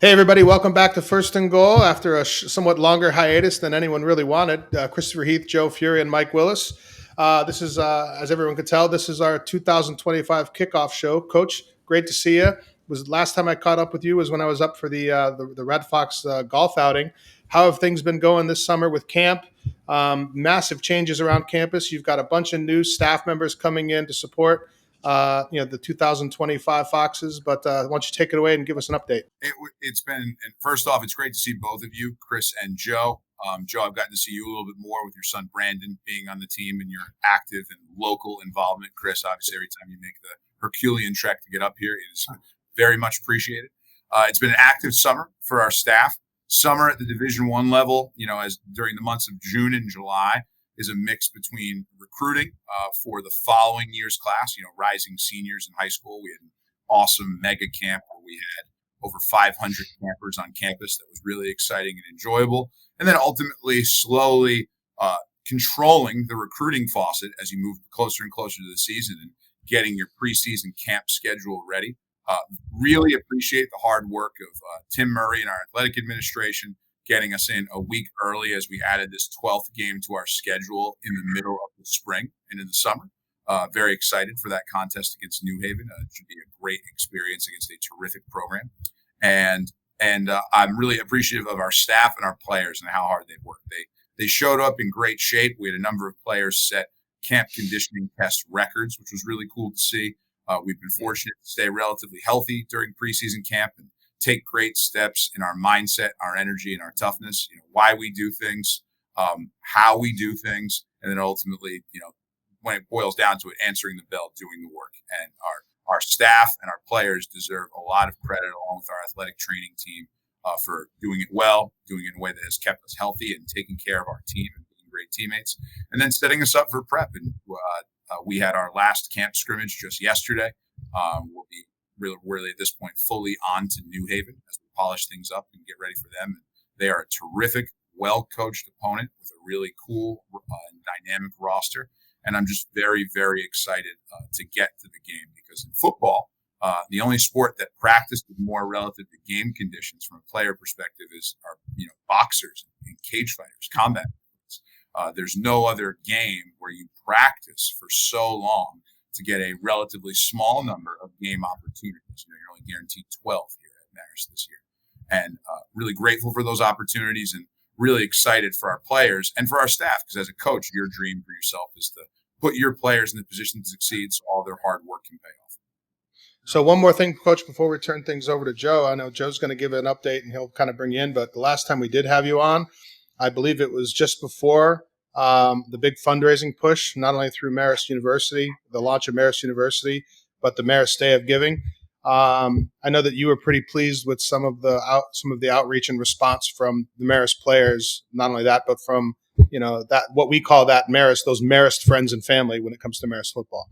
Hey, everybody, welcome back to First and Goal after a somewhat longer hiatus than anyone really wanted. Christopher Heath, Joe Fury, and Mike Willis. This is, as everyone could tell, this is our 2025 kickoff show. Coach, great to see you. Was last time I caught up with you was when I was up for the Red Fox golf outing. How have things been going this summer with camp? Massive changes around campus. You've got a bunch of new staff members coming in to support the 2025 Foxes. But why don't you take it away and give us an update? It's been, and first off, it's great to see both of you, Chris and Joe. Joe, I've gotten to see you a little bit more with your son Brandon being on the team and your active and local involvement. Chris, obviously, every time you make the Herculean trek to get up here, it is very much appreciated. It's been an active summer for our staff. Summer at the Division I level, as during the months of June and July, is a mix between recruiting for the following year's class. Rising seniors in high school. We had an awesome mega camp where we had over 500 campers on campus. That was really exciting and enjoyable. And then ultimately, slowly controlling the recruiting faucet as you move closer and closer to the season and getting your preseason camp schedule ready. Really appreciate the hard work of Tim Murray and our athletic administration getting us in a week early as we added this 12th game to our schedule in the middle of the spring and in the summer. Very excited for that contest against New Haven. It should be a great experience against a terrific program. And I'm really appreciative of our staff and our players and how hard they've worked. They showed up in great shape. We had a number of players set camp conditioning test records, which was really cool to see. We've been fortunate to stay relatively healthy during preseason camp and take great steps in our mindset, our energy, and our toughness. Why we do things, how we do things, and then ultimately, when it boils down to it, answering the bell, doing the work. And our staff and our players deserve a lot of credit, along with our athletic training team, for doing it well, doing it in a way that has kept us healthy and taking care of our team and being great teammates, and then setting us up for prep. And we had our last camp scrimmage just yesterday. We'll be really at this point fully on to New Haven as we polish things up and get ready for them. They are a terrific, well-coached opponent with a really cool and dynamic roster. And I'm just very, very excited to get to the game, because in football, the only sport that practices more relative to game conditions from a player perspective is our boxers and cage fighters, combat. There's no other game where you practice for so long to get a relatively small number of game opportunities. You're only guaranteed 12 here at Marist this year. And really grateful for those opportunities and really excited for our players and for our staff, because as a coach, your dream for yourself is to put your players in the position to succeed so all their hard work can pay off. So one more thing, Coach, before we turn things over to Joe. I know Joe's going to give an update and he'll kind of bring you in, but the last time we did have you on, I believe it was just before the big fundraising push, not only through Marist University, the launch of Marist University, but the Marist Day of Giving. I know that you were pretty pleased with some of the outreach and response from the Marist players. Not only that, but from that what we call that Marist, those Marist friends and family when it comes to Marist football.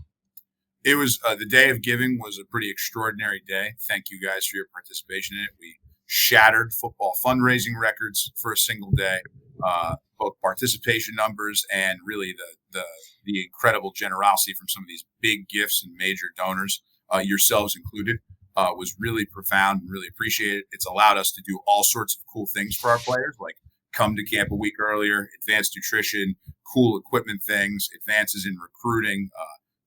It was the Day of Giving was a pretty extraordinary day. Thank you guys for your participation in it. We shattered football fundraising records for a single day. Both participation numbers and really the incredible generosity from some of these big gifts and major donors, yourselves included, was really profound and really appreciated. It's allowed us to do all sorts of cool things for our players, like come to camp a week earlier, advanced nutrition, cool equipment things, advances in recruiting,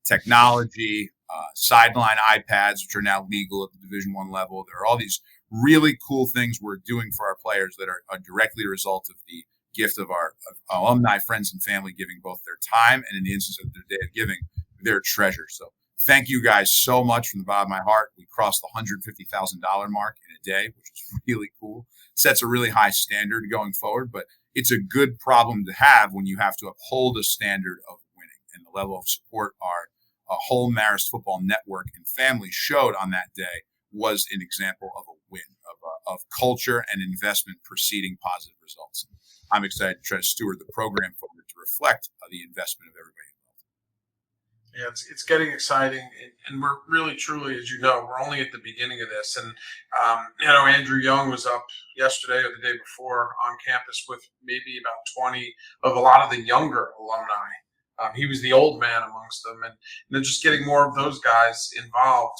technology, sideline iPads, which are now legal at the Division I level. There are all these really cool things we're doing for our players that are directly a result of the gift of our alumni, friends, and family giving both their time and, in the instance of their Day of Giving, their treasure. So thank you guys so much from the bottom of my heart. We crossed the $150,000 mark in a day, which is really cool. Sets a really high standard going forward, but it's a good problem to have when you have to uphold a standard of winning. And the level of support our whole Marist football network and family showed on that day was an example of a win, of culture and investment preceding positive results. I'm excited to try to steward the program forward to reflect the investment of everybody involved. Yeah, it's getting exciting, and we're really, truly, as you know, we're only at the beginning of this. And Andrew Young was up yesterday or the day before on campus with maybe about 20 of a lot of the younger alumni. He was the old man amongst them, and just getting more of those guys involved,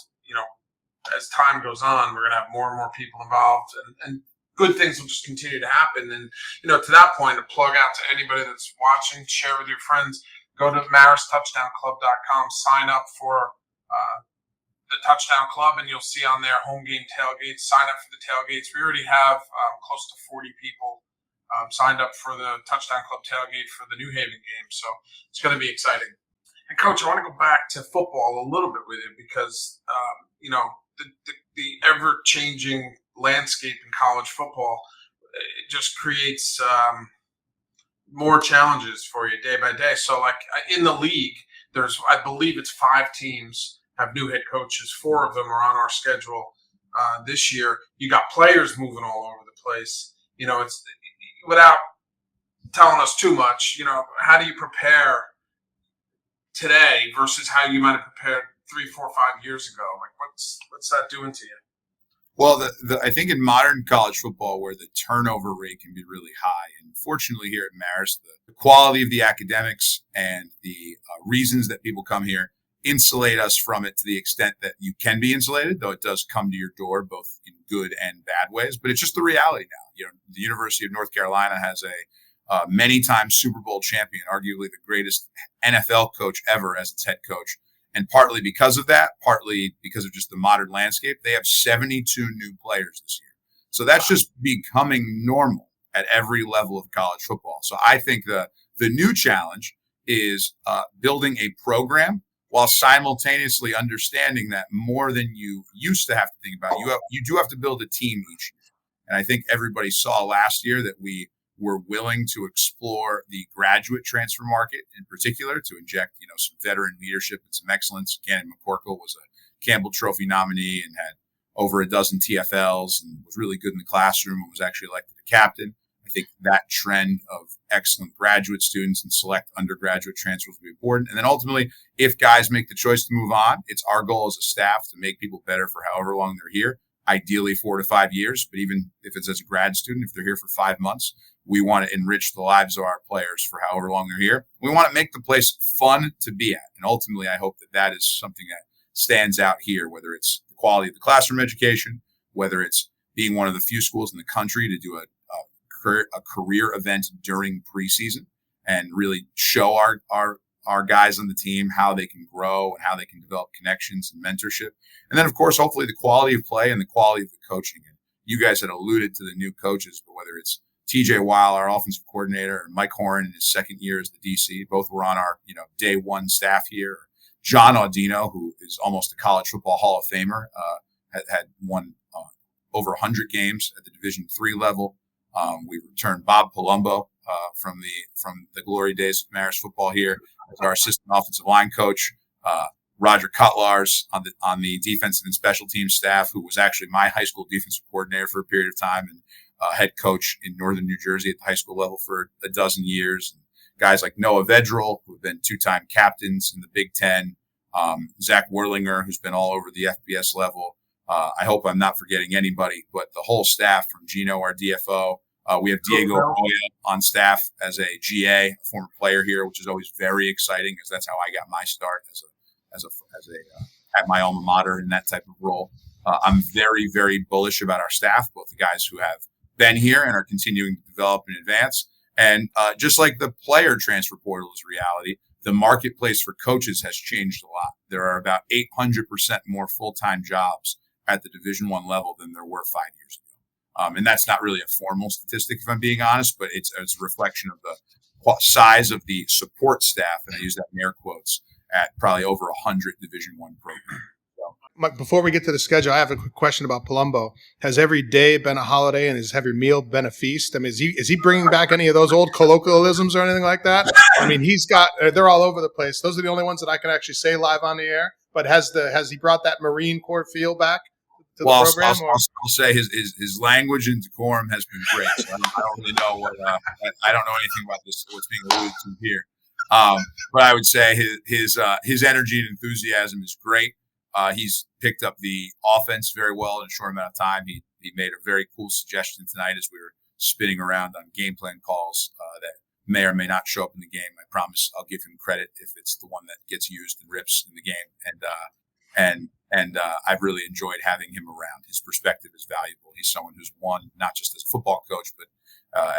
as time goes on, we're going to have more and more people involved, and good things will just continue to happen. And to that point, to plug out to anybody that's watching, share with your friends. Go to maristouchdownclub.com, sign up for the Touchdown Club, and you'll see on there home game tailgates. Sign up for the tailgates. We already have close to 40 people signed up for the Touchdown Club tailgate for the New Haven game. So it's going to be exciting. And Coach, I want to go back to football a little bit with you because the ever-changing landscape in college football, it just creates more challenges for you day by day. So, like in the league, I believe it's 5 teams have new head coaches. 4 of them are on our schedule this year. You got players moving all over the place. It's without telling us too much. How do you prepare today versus how you might have prepared 3, 4, 5 years ago? Like, what's that doing to you? Well, I think in modern college football, where the turnover rate can be really high, and fortunately here at Marist, the quality of the academics and the reasons that people come here insulate us from it to the extent that you can be insulated, though it does come to your door, both in good and bad ways. But it's just the reality now. The University of North Carolina has a many times Super Bowl champion, arguably the greatest NFL coach ever as its head coach. And partly because of that, partly because of just the modern landscape, they have 72 new players this year. So that's just becoming normal at every level of college football. So I think the new challenge is building a program while simultaneously understanding that more than you used to have to think about, you do have to build a team each year. And I think everybody saw last year that we were willing to explore the graduate transfer market in particular to inject, some veteran leadership and some excellence. Gannon McCorkle was a Campbell Trophy nominee and had over a dozen TFLs and was really good in the classroom and was actually elected a captain. I think that trend of excellent graduate students and select undergraduate transfers will be important. And then ultimately, if guys make the choice to move on, it's our goal as a staff to make people better for however long they're here, ideally 4 to 5 years. But even if it's as a grad student, if they're here for 5 months, we want to enrich the lives of our players for however long they're here. We want to make the place fun to be at. And ultimately, I hope that is something that stands out here, whether it's the quality of the classroom education, whether it's being one of the few schools in the country to do a career event during preseason and really show our guys on the team how they can grow and how they can develop connections and mentorship. And then, of course, hopefully the quality of play and the quality of the coaching. And you guys had alluded to the new coaches, but whether it's TJ Weil, our offensive coordinator, and Mike Horan in his second year as the DC, both were on our day one staff here. John Audino, who is almost a college football Hall of Famer, had won over 100 games at the Division III level. We returned Bob Palumbo from the glory days of Marist football here as our assistant offensive line coach. Roger Cutlars on the defensive and special teams staff, who was actually my high school defensive coordinator for a period of time and head coach in northern New Jersey at the high school level for a dozen years. And guys like Noah Vedral, who have been 2-time captains in the Big Ten. Zach Werlinger, who's been all over the FBS level. I hope I'm not forgetting anybody, but the whole staff from Gino, our DFO. We have Diego Arroyo on staff as a GA, a former player here, which is always very exciting because that's how I got my start at my alma mater in that type of role. I'm very, very bullish about our staff, both the guys who have been here and are continuing to develop and advance. And just like the player transfer portal is reality, the marketplace for coaches has changed a lot. There are about 800% more full-time jobs at the Division I level than there were 5 years ago. And that's not really a formal statistic, if I'm being honest, but it's a reflection of the size of the support staff, and I use that in air quotes, at probably over 100 Division I programs. Mike, before we get to the schedule, I have a quick question about Palumbo. Has every day been a holiday, and has every meal been a feast? I mean, is he bringing back any of those old colloquialisms or anything like that? I mean, they're all over the place. Those are the only ones that I can actually say live on the air. But has he brought that Marine Corps feel back to the program? I'll say his language and decorum has been great. So I don't really know I don't know anything about this, what's being alluded to here. But I would say his energy and enthusiasm is great. He's picked up the offense very well in a short amount of time. He made a very cool suggestion tonight as we were spinning around on game plan calls that may or may not show up in the game. I promise I'll give him credit if it's the one that gets used and rips in the game. And I've really enjoyed having him around. His perspective is valuable. He's someone who's won not just as a football coach, but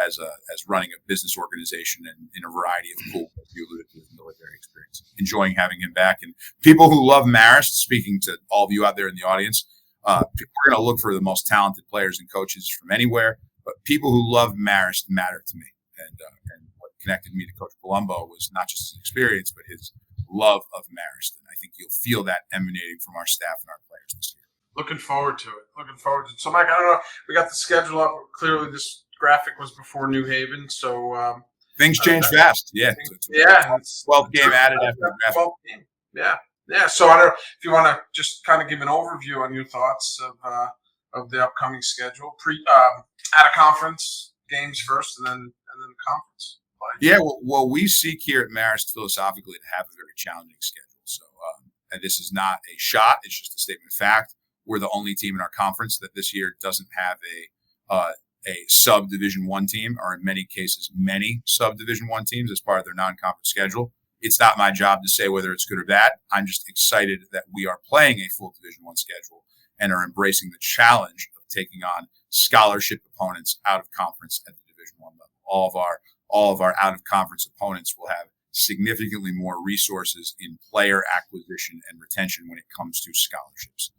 as running a business organization and in a variety of cool, as you alluded to, military experience. Enjoying having him back. And people who love Marist, speaking to all of you out there in the audience, we're going to look for the most talented players and coaches from anywhere. But people who love Marist matter to me. And what connected me to Coach Palumbo was not just his experience, but his love of Marist. And I think you'll feel that emanating from our staff and our players this year. Looking forward to it. So, Mike, I don't know. We got the schedule up. Clearly, this graphic was before New Haven. So things change fast. Yeah. 12th game added after the graphic. 12th game. Yeah. So I don't know if you want to just kind of give an overview on your thoughts of the upcoming schedule. At a conference games first, and then conference. Yeah, well, we seek here at Marist philosophically to have a very challenging schedule. So, and this is not a shot; it's just a statement of fact. We're the only team in our conference that this year doesn't have a sub-Division I team, or in many cases, many sub-Division I teams as part of their non-conference schedule. It's not my job to say whether it's good or bad. I'm just excited that we are playing a full Division I schedule and are embracing the challenge of taking on scholarship opponents out of conference at the Division I level. All of our out of conference opponents will have significantly more resources in player acquisition and retention when it comes to scholarships.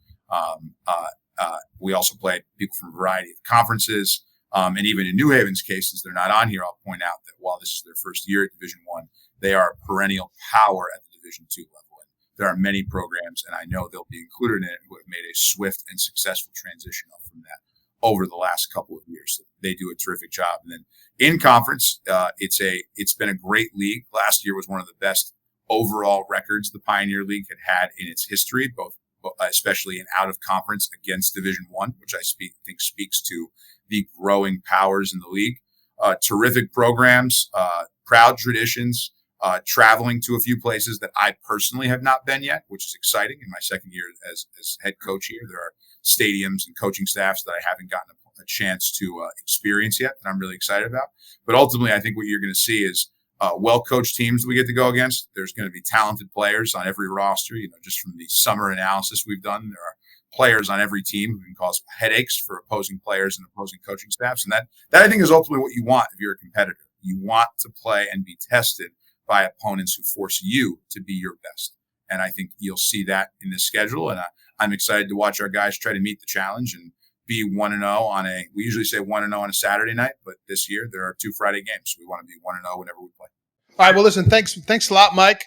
We also play people from a variety of conferences. And even in New Haven's case, since they're not on here, I'll point out that while this is their first year at Division I, they are a perennial power at the Division II level. And there are many programs, and I know they'll be included in it, who have made a swift and successful transition up from that over the last couple of years. So they do a terrific job. And then in conference, it's been a great league. Last year was one of the best overall records the Pioneer League had in its history, especially in out of conference against Division I, which I think speaks to the growing powers in the league. Terrific programs, proud traditions, traveling to a few places that I personally have not been yet, which is exciting. In my second year as head coach here, there are stadiums and coaching staffs that I haven't gotten a chance to experience yet that I'm really excited about. But ultimately, I think what you're going to see is well-coached teams we get to go against. There's going to be talented players on every roster. Just from the summer analysis we've done, there are players on every team who can cause headaches for opposing players and opposing coaching staffs. And that I think is ultimately what you want if you're a competitor. You want to play and be tested by opponents who force you to be your best. And I think you'll see that in this schedule. And I'm excited to watch our guys try to meet the challenge and be 1-0 we usually say 1-0 on a Saturday night, but this year there are 2 Friday games. So we want to be 1-0 whenever we play. All right. Well, listen, thanks a lot, Mike.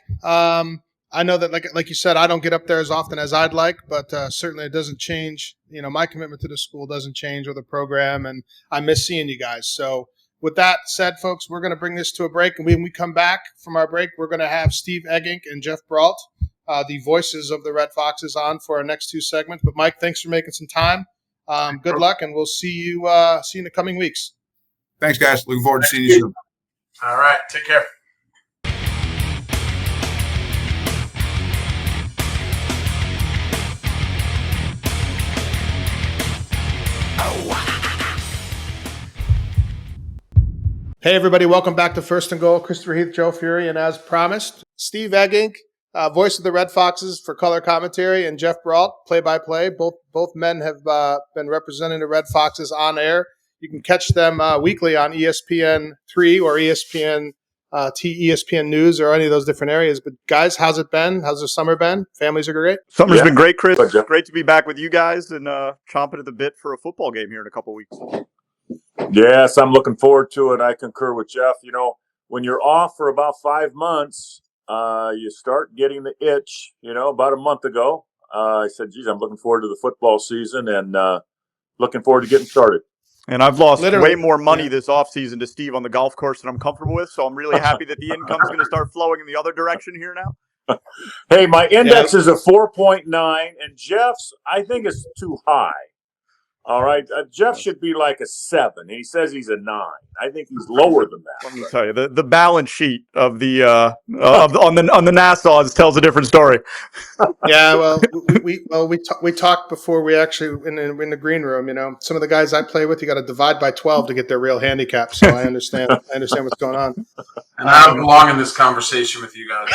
I know that, like you said, I don't get up there as often as I'd like, but certainly it doesn't change. My commitment to the school doesn't change or the program, and I miss seeing you guys. So with that said, folks, we're going to bring this to a break, and when we come back from our break, we're going to have Steve Eggink and Jeff Brault, the voices of the Red Foxes, on for our next 2 segments. But Mike, thanks for making some time. Good luck, and we'll see you in the coming weeks. Thanks, guys. Looking forward to seeing you soon. All right. Take care. Hey, everybody. Welcome back to First and Goal. Christopher Heath, Joe Fury, and as promised, Steve Eggink, voice of the Red Foxes for color commentary, and Jeff Brault, play-by-play. Both men have been representing the Red Foxes on air. You can catch them weekly on ESPN3 or ESPN News or any of those different areas. But guys, how's it been? How's the summer been? Families are great? Summer's been great, Chris. Great to be back with you guys and chomping at the bit for a football game here in a couple weeks. Yes, I'm looking forward to it. I concur with Jeff. When you're off for about 5 months, you start getting the itch. About a month ago, I said, geez, I'm looking forward to the football season and looking forward to getting started. And I've lost way more money this offseason to Steve on the golf course than I'm comfortable with, so I'm really happy that the income's going to start flowing in the other direction here now. Hey, my index is a 4.9, and Jeff's, I think, is too high. All right, Jeff should be like a 7. He says he's a 9. I think he's lower than that. Let me tell you, the balance sheet of the on the Nassau's tells a different story. Yeah, well, we talked before we actually in the green room. Some of the guys I play with, you got to divide by 12 to get their real handicap. So I understand what's going on. And I don't belong in this conversation with you guys.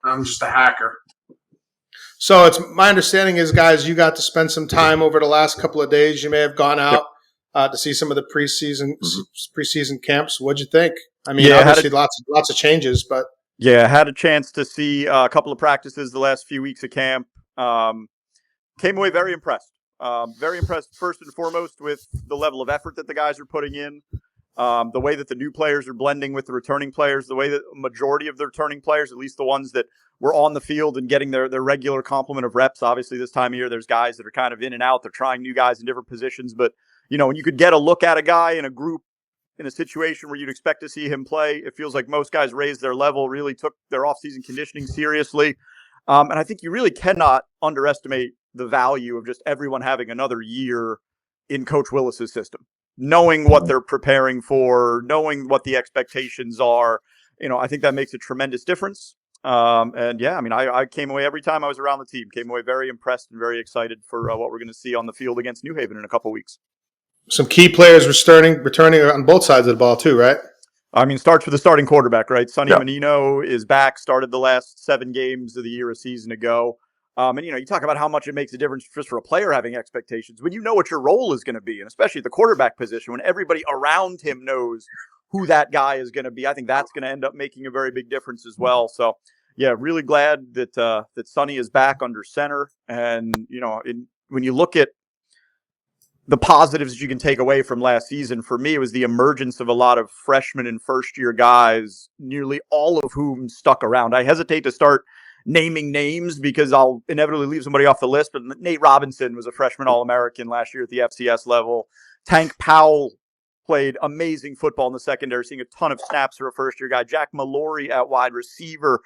I'm just a hacker. So it's my understanding is, guys, you got to spend some time over the last couple of days. You may have gone out to see some of the preseason camps. What'd you think? I mean, obviously lots of changes, but yeah, had a chance to see a couple of practices the last few weeks of camp. Came away very impressed. Very impressed first and foremost with the level of effort that the guys are putting in. The way that the new players are blending with the returning players, the way that a majority of the returning players, at least the ones that were on the field and getting their regular complement of reps. Obviously, this time of year, there's guys that are kind of in and out. They're trying new guys in different positions. But, when you could get a look at a guy in a group in a situation where you'd expect to see him play, it feels like most guys raised their level, really took their offseason conditioning seriously. And I think you really cannot underestimate the value of just everyone having another year in Coach Willis's system. Knowing what they're preparing for, knowing what the expectations are, I think that makes a tremendous difference. I came away every time I was around the team, came away very impressed and very excited for what we're going to see on the field against New Haven in a couple of weeks. Some key players returning on both sides of the ball too, right? I mean, starts with the starting quarterback, right? Sonny Menino is back, started the last 7 games of the year a season ago. You talk about how much it makes a difference just for a player having expectations. When you know what your role is going to be, and especially at the quarterback position, when everybody around him knows who that guy is going to be, I think that's going to end up making a very big difference as well. So, yeah, really glad that Sonny is back under center. And, when you look at the positives that you can take away from last season, for me, it was the emergence of a lot of freshmen and first-year guys, nearly all of whom stuck around. I hesitate to start naming names because I'll inevitably leave somebody off the list, but Nate Robinson was a freshman All-American last year at the FCS level. Tank Powell played amazing football in the secondary, seeing a ton of snaps for a first-year guy. Jack Mallory at wide receiver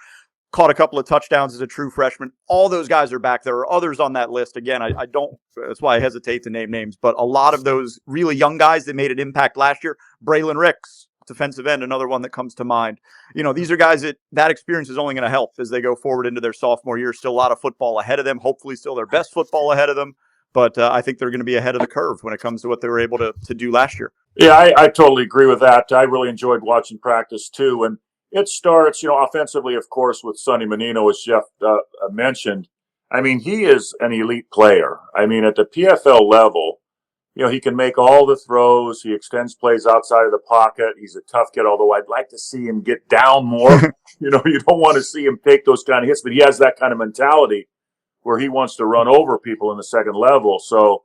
caught a couple of touchdowns as a true freshman. All those guys are back. There are others on that list. Again, I don't, that's why I hesitate to name names, but a lot of those really young guys that made an impact last year, Braylon Ricks, defensive end, another one that comes to mind. These are guys that experience is only going to help as they go forward into their sophomore year. Still a lot of football ahead of them, hopefully still their best football ahead of them. But I think they're going to be ahead of the curve when it comes to what they were able to do last year. Yeah, I totally agree with that. I really enjoyed watching practice too. And it starts, offensively, of course, with Sonny Menino, as Jeff mentioned. I mean, he is an elite player. I mean, at the PFL level, he can make all the throws. He extends plays outside of the pocket. He's a tough kid, although I'd like to see him get down more. You don't want to see him take those kind of hits, but he has that kind of mentality where he wants to run over people in the second level. So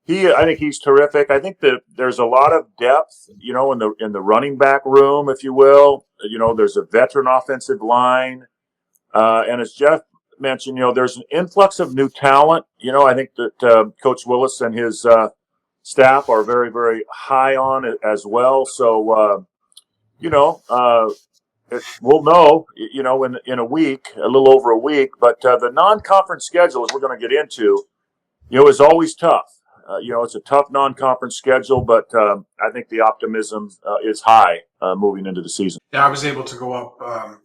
I think he's terrific. I think that there's a lot of depth, in the running back room, if you will. There's a veteran offensive line. And as Jeff mentioned, there's an influx of new talent. I think that Coach Willis and his staff are very, very high on it as well. So, we'll know, in a week, a little over a week. But the non-conference schedule, as we're going to get into, is always tough. It's a tough non-conference schedule, but I think the optimism is high moving into the season. Yeah, I was able to go up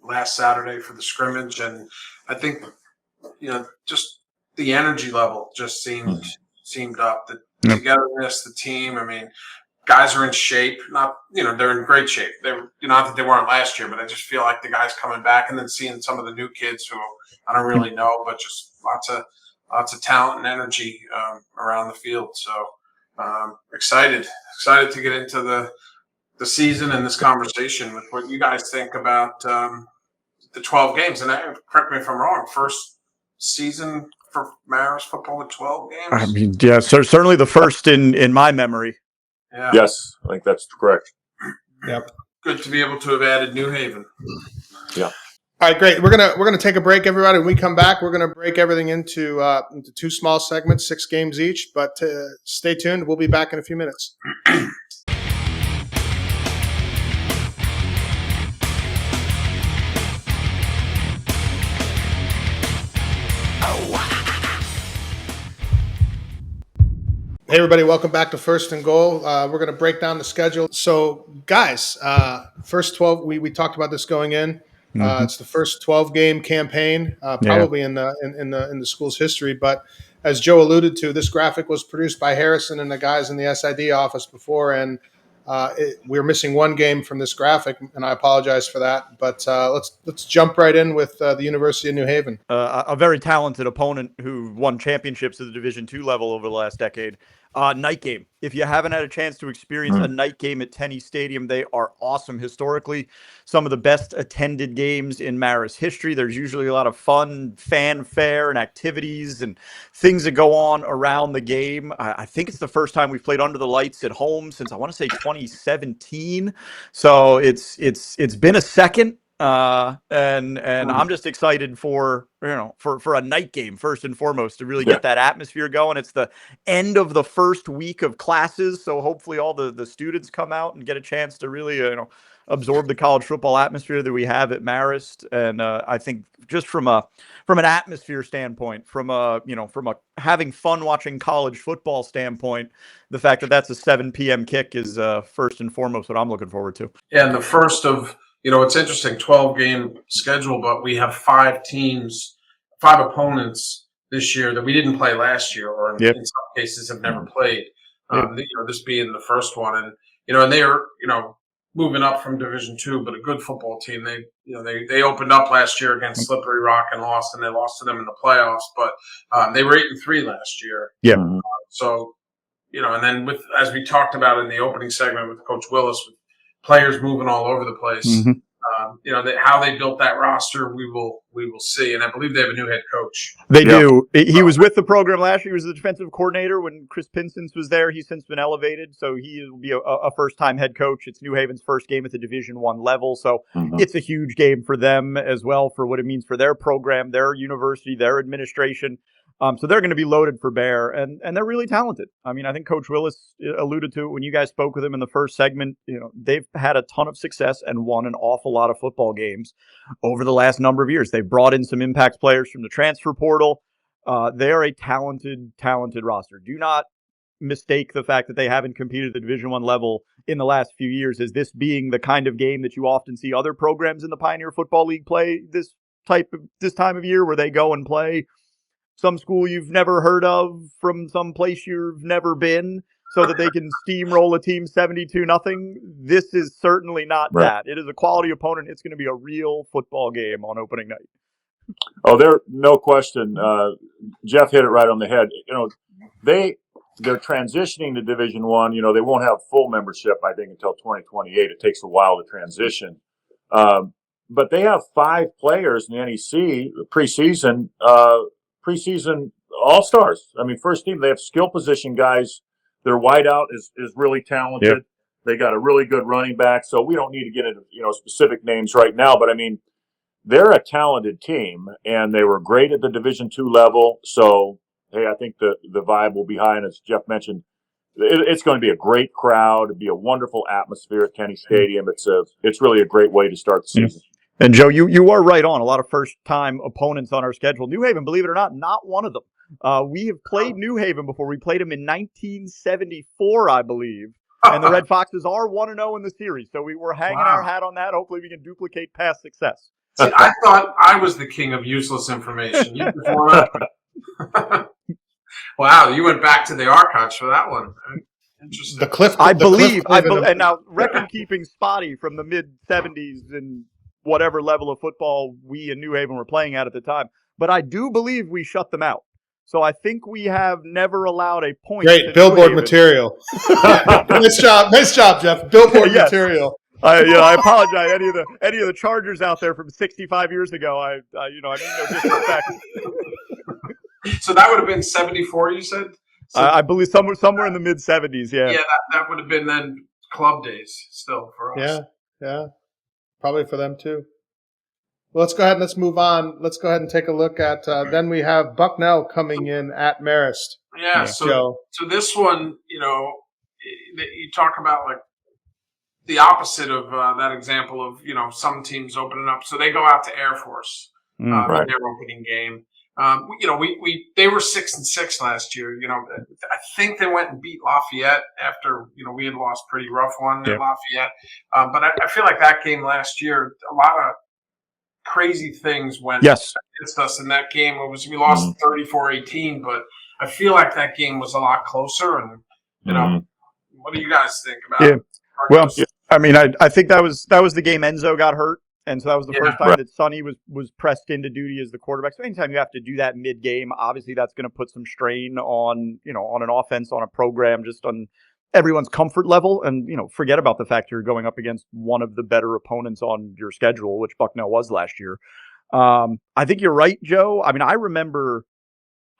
last Saturday for the scrimmage, and I think, just the energy level just seemed up. The togetherness, the team. I mean, guys are in shape. Not, they're in great shape. They're, not that they weren't last year, but I just feel like the guys coming back and then seeing some of the new kids who I don't really know, but just lots of talent and energy around the field. So excited to get into the season and this conversation with what you guys think about the 12 games. And correct me if I'm wrong, first season for Maris football with 12 games? I mean, yeah, certainly the first in my memory. Yeah. Yes, I think that's correct. Yep. Good to be able to have added New Haven. Yeah. All right, great. We're gonna take a break, everybody. When we come back, we're gonna break everything into 2 small segments, 6 games each. But stay tuned. We'll be back in a few minutes. Hey, everybody, welcome back to 1st&Goal. We're going to break down the schedule. So, guys, first 12, we talked about this going in. It's the first 12-game campaign, probably in the school's history. But as Joe alluded to, this graphic was produced by Harrison and the guys in the SID office before. And We're missing one game from this graphic, and I apologize for that. But let's jump right in with the University of New Haven. A very talented opponent who won championships at the Division II level over the last decade. Night game. If you haven't had a chance to experience a night game at Tenney Stadium, they are awesome. Historically, some of the best attended games in Marist history. There's usually a lot of fun, fanfare, and activities and things that go on around the game. I think it's the first time we've played under the lights at home since I want to say 2017. So it's been a second. And I'm just excited for a night game first and foremost to really get that atmosphere going. It's the end of the first week of classes, so hopefully all the students come out and get a chance to really absorb the college football atmosphere that we have at Marist. And I think just from an atmosphere standpoint, from a having fun watching college football standpoint, the fact that that's a 7 p.m. kick is first and foremost what I'm looking forward to. Yeah, and the first of it's interesting, 12-game schedule, but we have 5 opponents this year that we didn't play last year, or in some cases have never played. This being the first one, and they are moving up from Division II, but a good football team. They opened up last year against Slippery Rock and lost, and they lost to them in the playoffs. But they were 8-3 last year. Yeah. So and then as we talked about in the opening segment with Coach Willis, with players moving all over the place. Mm-hmm. How they built that roster, we will see. And I believe they have a new head coach. They do. He was with the program last year. He was the defensive coordinator when Chris Pinson's was there. He's since been elevated, so he will be a first-time head coach. It's New Haven's first game at the Division I level, so it's a huge game for them as well for what it means for their program, their university, their administration. So they're going to be loaded for bear, and they're really talented. I mean, I think Coach Willis alluded to it when you guys spoke with him in the first segment. They've had a ton of success and won an awful lot of football games over the last number of years. They've brought in some impact players from the transfer portal. They are a talented roster. Do not mistake the fact that they haven't competed at the Division I level in the last few years as this being the kind of game that you often see other programs in the Pioneer Football League play this time of year, where they go and play some school you've never heard of from some place you've never been, so that they can steamroll a team 72-0. This is certainly not that. It is a quality opponent. It's going to be a real football game on opening night. Oh, there, no question. Jeff hit it right on the head. They're transitioning to Division I. They won't have full membership, I think, until 2028. It takes a while to transition. But they have 5 players in the NEC preseason all-stars. I mean, first team, they have skill position guys. Their wideout is really talented. Yep. They got a really good running back. So we don't need to get into specific names right now. But I mean, they're a talented team, and they were great at the Division II level. So hey, I think the vibe will be high. And as Jeff mentioned, it's going to be a great crowd. It'll be a wonderful atmosphere at Tenney Stadium. It's really a great way to start the season. And Joe, you are right on. A lot of first-time opponents on our schedule. New Haven, believe it or not one of them. We have played New Haven before. We played them in 1974, I believe. And the Red Foxes are 1-0 in the series. So we were hanging our hat on that. Hopefully we can duplicate past success. See, I thought I was the king of useless information. You Wow, you went back to the archives for that one. Interesting. I believe, and now record-keeping spotty from the mid-'70s and whatever level of football we in New Haven were playing at the time. But I do believe we shut them out. So I think we have never allowed a point. Great billboard material. Nice job, Jeff. Billboard material. I apologize. Any of the Chargers out there from 65 years ago. I mean no disrespect. So that would have been 74. You said. So, I believe somewhere in the mid 70s. Yeah. Yeah, that would have been then club days still for us. Yeah. Probably for them too. Well, let's go ahead and let's move on. Let's go ahead and take a look at. Then we have Bucknell coming in at Marist. Yeah. So this one, you talk about like the opposite of that example of some teams opening up. So they go out to Air Force in their opening game. They were 6-6 last year. I think they went and beat Lafayette after we had lost pretty rough one at Lafayette. But I feel like that game last year, a lot of crazy things went against us in that game. We lost 34-18, but I feel like that game was a lot closer. And what do you guys think about it? Well, I mean, I think that was the game Enzo got hurt, and so that was the first time right. that Sonny was pressed into duty as the quarterback. So anytime you have to do that mid game, obviously that's going to put some strain on on an offense, on a program, just on everyone's comfort level. And forget about the fact you're going up against one of the better opponents on your schedule, which Bucknell was last year. I think you're right, Joe. I mean, I remember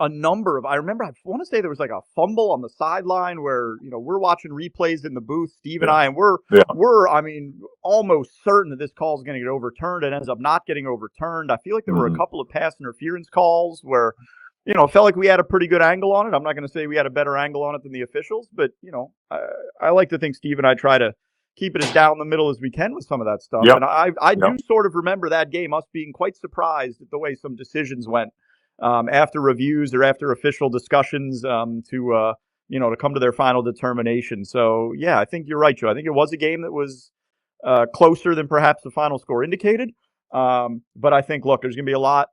I want to say there was like a fumble on the sideline where, we're watching replays in the booth, Steve and I, and we're, I mean, almost certain that this call is going to get overturned. It ends up not getting overturned. I feel like there were a couple of pass interference calls where, it felt like we had a pretty good angle on it. I'm not going to say we had a better angle on it than the officials, but, I like to think Steve and I try to keep it as down the middle as we can with some of that stuff. Yep. And I do sort of remember that game, us being quite surprised at the way some decisions went. After reviews or after official discussions to come to their final determination. So, yeah, I think you're right, Joe. I think it was a game that was closer than perhaps the final score indicated. But I think, look, there's going to be a lot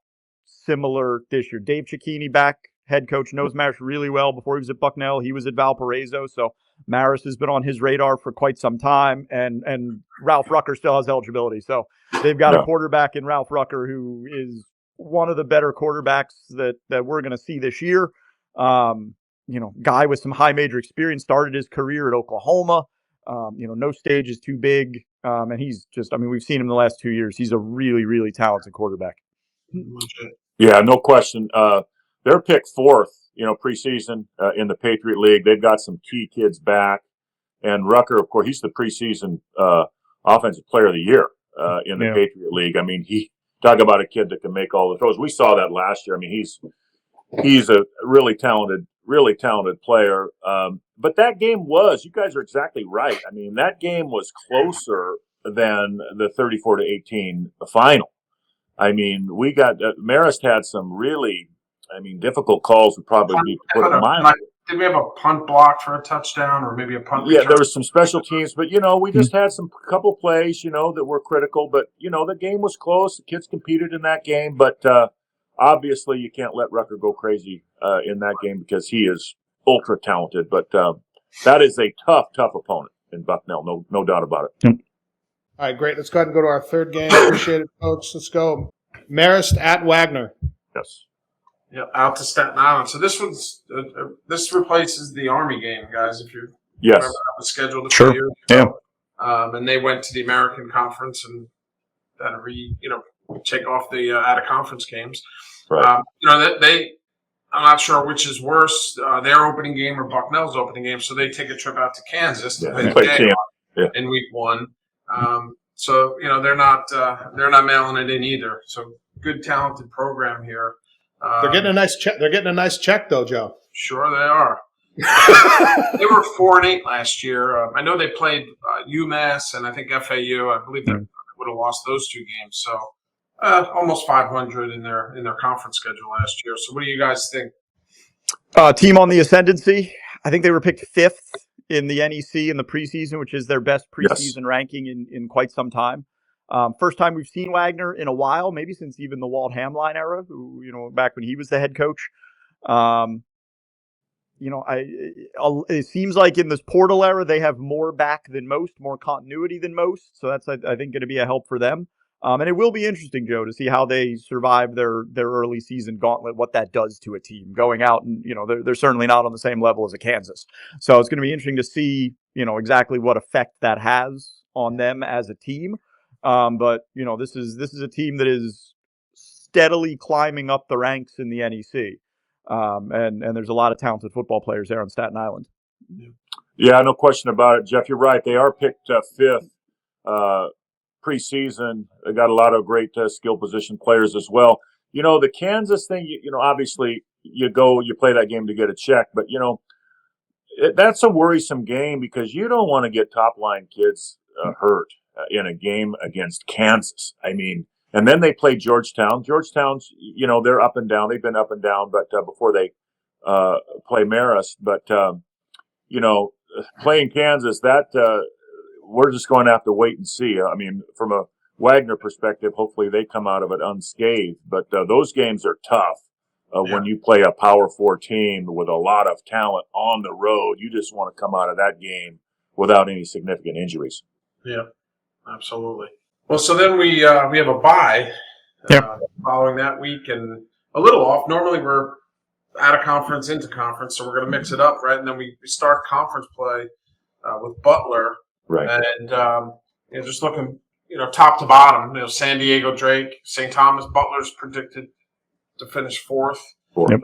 similar this year. Dave Cicchini back, head coach, knows Maris really well. Before he was at Bucknell, he was at Valparaiso. So Maris has been on his radar for quite some time. And Ralph Rucker still has eligibility. So they've got a quarterback in Ralph Rucker who is one of the better quarterbacks that we're going to see this year. Guy with some high major experience, started his career at Oklahoma. No stage is too big. And he's just, we've seen him the last 2 years. He's a really, really talented quarterback. Yeah, no question. They're picked fourth, preseason in the Patriot League. They've got some key kids back. And Rucker, of course, he's the preseason offensive player of the year in the Patriot League. I mean, talk about a kid that can make all the throws. We saw that last year. I mean, he's a really talented player. But that game you guys are exactly right. I mean, that game was closer than the 34-18 final. I mean, we got Marist had some really, difficult calls would probably be put in mind. Did we have a punt block for a touchdown or maybe a punt return? Yeah, there was some special teams, but, we just had some couple plays, that were critical. But, the game was close. The kids competed in that game. But obviously you can't let Rucker go crazy in that game because he is ultra talented. But that is a tough opponent in Bucknell. No doubt about it. All right, great. Let's go ahead and go to our third game. Appreciate it, folks. Let's go. Marist at Wagner. Yes. Yeah, out to Staten Island. So this one's this replaces the Army game, guys. If you remember, that was scheduled a few years ago. And they went to the American Conference and had to take off the out of conference games. Right. I'm not sure which is worse, their opening game or Bucknell's opening game. So they take a trip out to Kansas to play in week one. So they're not mailing it in either. So good, talented program here. They're getting a nice check. They're getting a nice check, though, Joe. Sure, they are. They were 4-8 last year. I know they played UMass and I think FAU. I believe they would have lost those two games. So almost 500 in their conference schedule last year. So what do you guys think? Team on the ascendancy. I think they were picked 5th in the NEC in the preseason, which is their best preseason ranking in quite some time. First time we've seen Wagner in a while, maybe since even the Walt Hamline era, who, back when he was the head coach. It seems like in this portal era, they have more back than most, more continuity than most. So that's, I think, going to be a help for them. And it will be interesting, Joe, to see how they survive their early season gauntlet, what that does to a team going out. And, they're certainly not on the same level as a Kansas. So it's going to be interesting to see, exactly what effect that has on them as a team. But this is a team that is steadily climbing up the ranks in the NEC. And there's a lot of talented football players there on Staten Island. Yeah, no question about it, Jeff. You're right. They are picked 5th preseason. They got a lot of great skill position players as well. The Kansas thing, obviously you play that game to get a check, but that's a worrisome game because you don't want to get top line kids hurt in a game against Kansas. And then they play Georgetown. Georgetown's, they're up and down. They've been up and down, but before they play Marist. But, playing Kansas, we're just going to have to wait and see. From a Wagner perspective, hopefully they come out of it unscathed. But those games are tough when you play a Power 4 team with a lot of talent on the road. You just want to come out of that game without any significant injuries. Yeah, absolutely. Well, so then we have a bye following that week, and a little off. Normally we're out of conference into conference, so we're going to mix it up, right? And then we start conference play with Butler, Right. And just looking, top to bottom, San Diego, Drake, St. Thomas, Butler's predicted to finish fourth. Yep.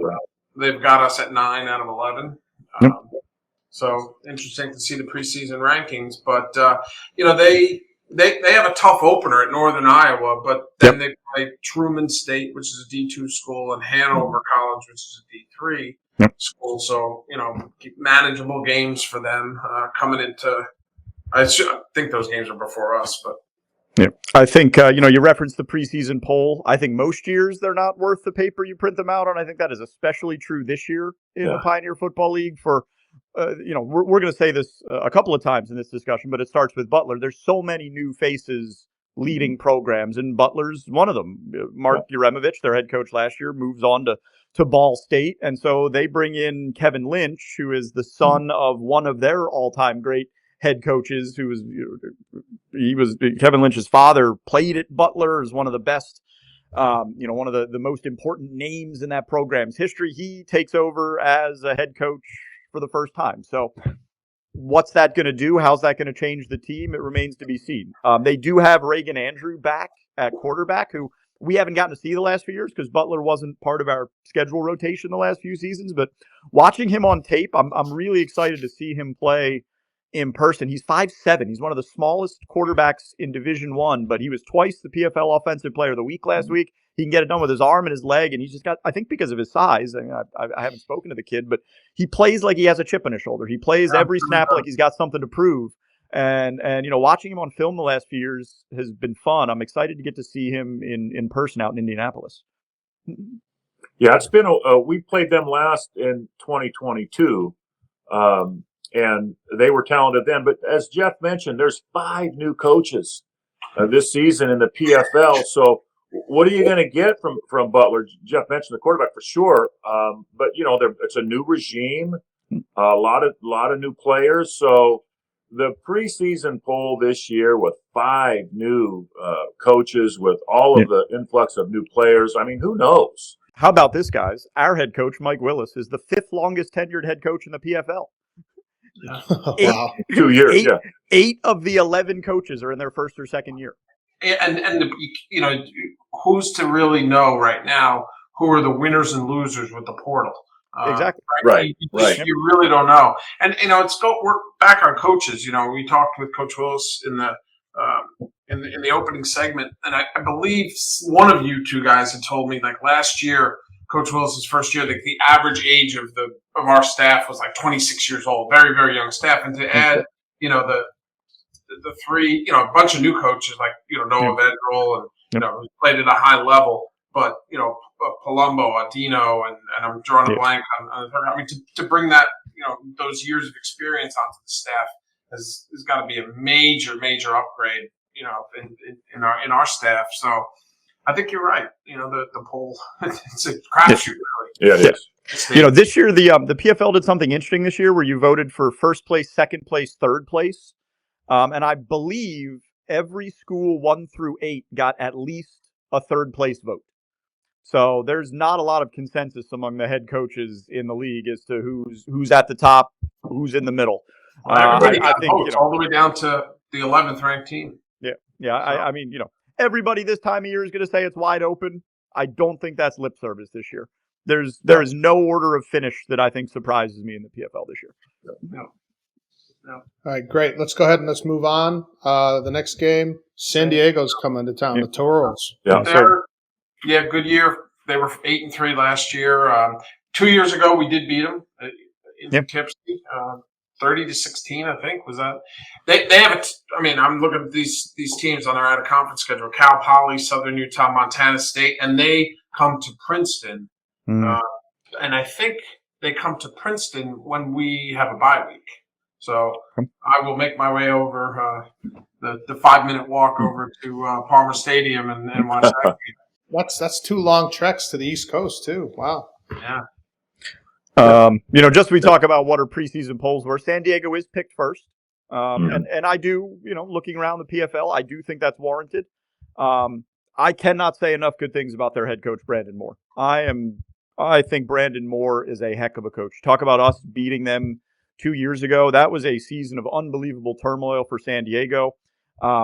They've got us at 9 out of 11. Yep. So interesting to see the preseason rankings, but they have a tough opener at Northern Iowa, but then they play Truman State, which is a D2 school, and Hanover College, which is a D3 school. So manageable games for them coming into. I think those games are before us, but. Yeah, I think, you referenced the preseason poll. I think most years they're not worth the paper you print them out on. I think that is especially true this year in the Pioneer Football League for, we're going to say this a couple of times in this discussion, but it starts with Butler. There's so many new faces leading programs, and Butler's one of them. Mark Uremovich, their head coach last year, moves on to Ball State, and so they bring in Kevin Lynch, who is the son of one of their all-time great head coaches, who was Kevin Lynch's father, played at Butler, is one of the best, one of the most important names in that program's history. He takes over as a head coach for the first time. So what's that going to do? How's that going to change the team? It remains to be seen. They do have Reagan Andrew back at quarterback, who we haven't gotten to see the last few years because Butler wasn't part of our schedule rotation the last few seasons. But watching him on tape, I'm really excited to see him play in person. He's 5'7". He's one of the smallest quarterbacks in Division I, but he was twice the PFL Offensive Player of the Week last week. He can get it done with his arm and his leg, and he's just got, I think because of his size, I haven't spoken to the kid, but he plays like he has a chip on his shoulder. He plays every snap like he's got something to prove. And watching him on film the last few years has been fun. I'm excited to get to see him in person out in Indianapolis. Yeah, it's been we played them last in 2022. And they were talented then. But as Jeff mentioned, there's 5 new coaches this season in the PFL. So what are you going to get from Butler? Jeff mentioned the quarterback for sure. But, it's a new regime, a lot of new players. So the preseason poll this year with 5 new coaches, with all of the influx of new players, I mean, who knows? How about this, guys? Our head coach, Mike Willis, is the 5th longest tenured head coach in the PFL. Wow. 2 years, 8 of the 11 coaches are in their first or second year. And who's to really know right now who are the winners and losers with the portal? Exactly. Right. You really don't know. And we're back on coaches. We talked with Coach Willis in the opening segment, and I believe one of you two guys had told me like last year, Coach Willis's first year, the average age of our staff was like 26 years old, very, very young staff. And to add, the 3, a bunch of new coaches like, Noah Vedral and, who played at a high level, but, Palumbo, Adino, and I'm drawing a blank on I mean, to bring that, those years of experience onto the staff has got to be a major, major upgrade, in our staff. So, I think you're right. The poll, it's a crapshoot, really. Yeah, it is. This year, the PFL did something interesting this year where you voted for first place, second place, third place. And I believe every school 1 through 8 got at least a third place vote. So there's not a lot of consensus among the head coaches in the league as to who's at the top, who's in the middle. Everybody got votes all the way down to the 11th ranked team. Yeah. I mean, everybody this time of year is going to say it's wide open. I don't think that's lip service this year. There is no order of finish that I think surprises me in the PFL this year. No. All right, great. Let's go ahead and let's move on. The next game, San Diego's coming to town. The Toros. Yeah, good year. They were 8-3 last year. 2 years ago, we did beat them in Poughkeepsie, 30-16. I think was that. They have I'm looking at these teams on their out of conference schedule: Cal Poly, Southern Utah, Montana State, and they come to Princeton. And I think they come to Princeton when we have a bye week. So I will make my way over the 5-minute walk over to Palmer Stadium and watch that game. That's 2 long treks to the East Coast too. Wow. Yeah. Just we talk about what our preseason polls were. San Diego is picked first. And I do, looking around the PFL, I do think that's warranted. I cannot say enough good things about their head coach, Brandon Moore. I think Brandon Moore is a heck of a coach. Talk about us beating them 2 years ago. That was a season of unbelievable turmoil for San Diego.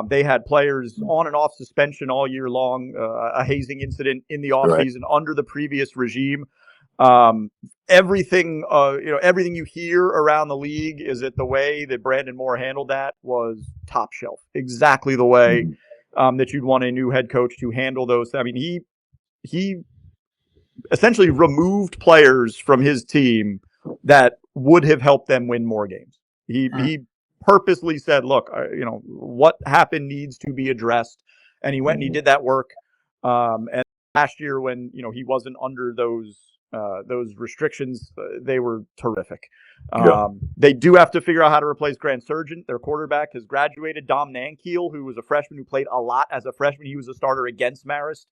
They had players on and off suspension all year long, a hazing incident in the offseason under the previous regime. Everything you hear around the league is that the way that Brandon Moore handled that was top shelf, exactly the way that you'd want a new head coach to handle those. I mean, he essentially removed players from his team that would have helped them win more games. He purposely said, look, what happened needs to be addressed. And he went and he did that work. And last year when, he wasn't under those restrictions, they were terrific. They do have to figure out how to replace Grant Surgent. Their quarterback has graduated. Dom Nankiel, who was a freshman who played a lot as a freshman. He was a starter against Marist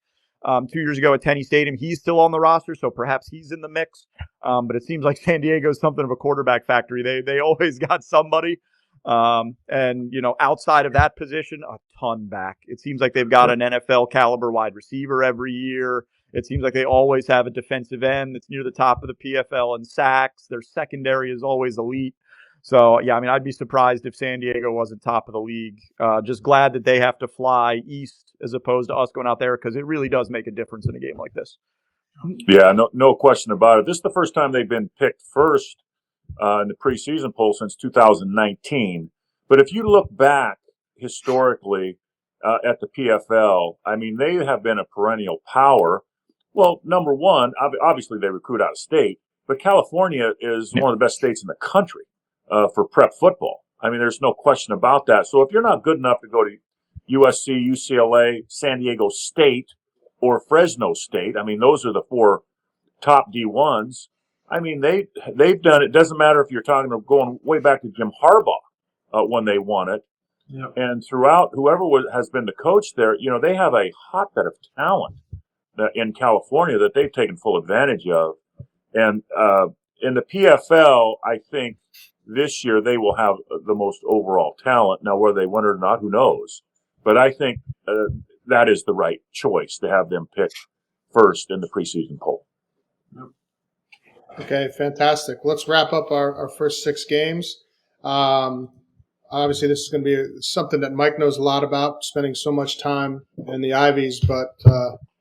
2 years ago at Tenney Stadium. He's still on the roster, so perhaps he's in the mix. But it seems like San Diego's something of a quarterback factory. They always got somebody. And outside of that position, a ton back. It seems like they've got an NFL caliber wide receiver every year. It seems like they always have a defensive end that's near the top of the PFL in sacks. Their secondary is always elite. So, yeah, I mean, I'd be surprised if San Diego wasn't top of the league. Just glad that they have to fly east as opposed to us going out there, because it really does make a difference in a game like this. Yeah, no question about it. This is the first time they've been picked first in the preseason poll since 2019. But if you look back historically at the PFL, I mean, they have been a perennial power. Well, number one, obviously they recruit out of state, but California is one of the best states in the country for prep football. I mean, there's no question about that. So if you're not good enough to go to USC, UCLA, San Diego State, or Fresno State, I mean, those are the four top D1s. I mean, they've done it. Doesn't matter if you're talking about going way back to Jim Harbaugh when they won it. Yep. And throughout, whoever has been the coach there, they have a hotbed of talent in California that they've taken full advantage of. And in the PFL, I think this year they will have the most overall talent. Now, whether they win it or not, who knows? But I think that is the right choice to have them pick first in the preseason poll. Okay, fantastic. Let's wrap up our first 6 games. Obviously, this is going to be something that Mike knows a lot about, spending so much time in the Ivies, but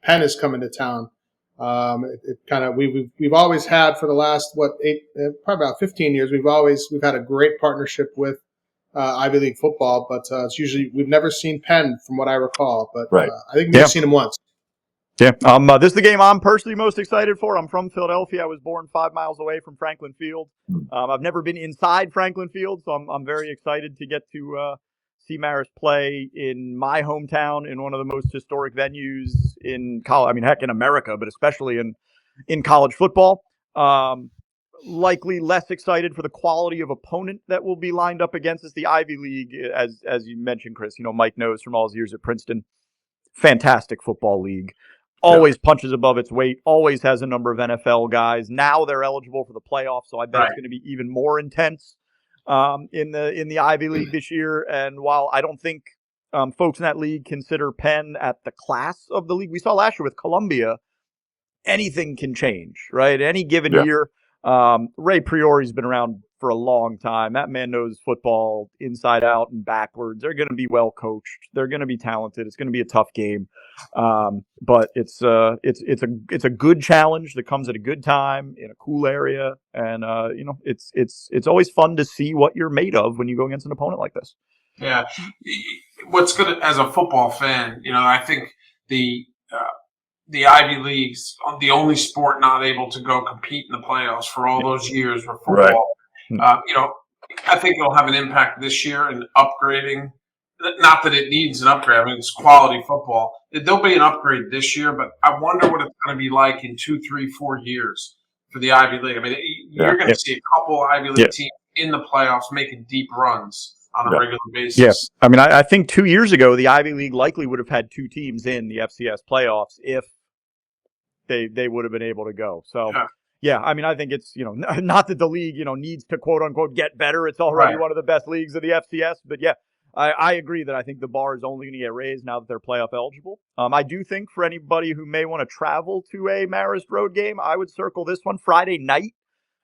Penn is coming to town. We've always had for the last, probably about 15 years, we've had a great partnership with Ivy League football, but it's usually, we've never seen Penn from what I recall, but I think we've seen him once. Yeah, this is the game I'm personally most excited for. I'm from Philadelphia. I was born 5 miles away from Franklin Field. I've never been inside Franklin Field, so I'm very excited to get to see Marist play in my hometown in one of the most historic venues in college. I mean, heck, in America, but especially in college football. Likely less excited for the quality of opponent that will be lined up against us. The Ivy League, as you mentioned, Chris, Mike knows from all his years at Princeton, fantastic football league. Always punches above its weight, always has a number of NFL guys. Now they're eligible for the playoffs, so I bet it's going to be even more intense in the Ivy League this year. And while I don't think folks in that league consider Penn at the class of the league, we saw last year with Columbia, anything can change, right? Any given year. Ray Priori's been around for a long time. That man knows football inside out and backwards. They're going to be well coached. They're going to be talented. It's going to be a tough game. But it's a good challenge that comes at a good time in a cool area. And, it's always fun to see what you're made of when you go against an opponent like this. Yeah. What's good as a football fan, I think the Ivy League's the only sport not able to go compete in the playoffs for all those years for football. Right. I think it'll have an impact this year in upgrading. Not that it needs an upgrade. I mean, it's quality football. There'll be an upgrade this year, but I wonder what it's going to be like in 2, 3, 4 years for the Ivy League. I mean, you're going to see a couple Ivy League teams in the playoffs making deep runs on a regular basis. Yeah. I mean, I think 2 years ago, the Ivy League likely would have had 2 teams in the FCS playoffs if they would have been able to go. So, Yeah, I mean, I think it's, not that the league, needs to quote unquote get better. It's already one of the best leagues of the FCS. But yeah, I agree that I think the bar is only going to get raised now that they're playoff eligible. I do think for anybody who may want to travel to a Marist Road game, I would circle this one Friday night.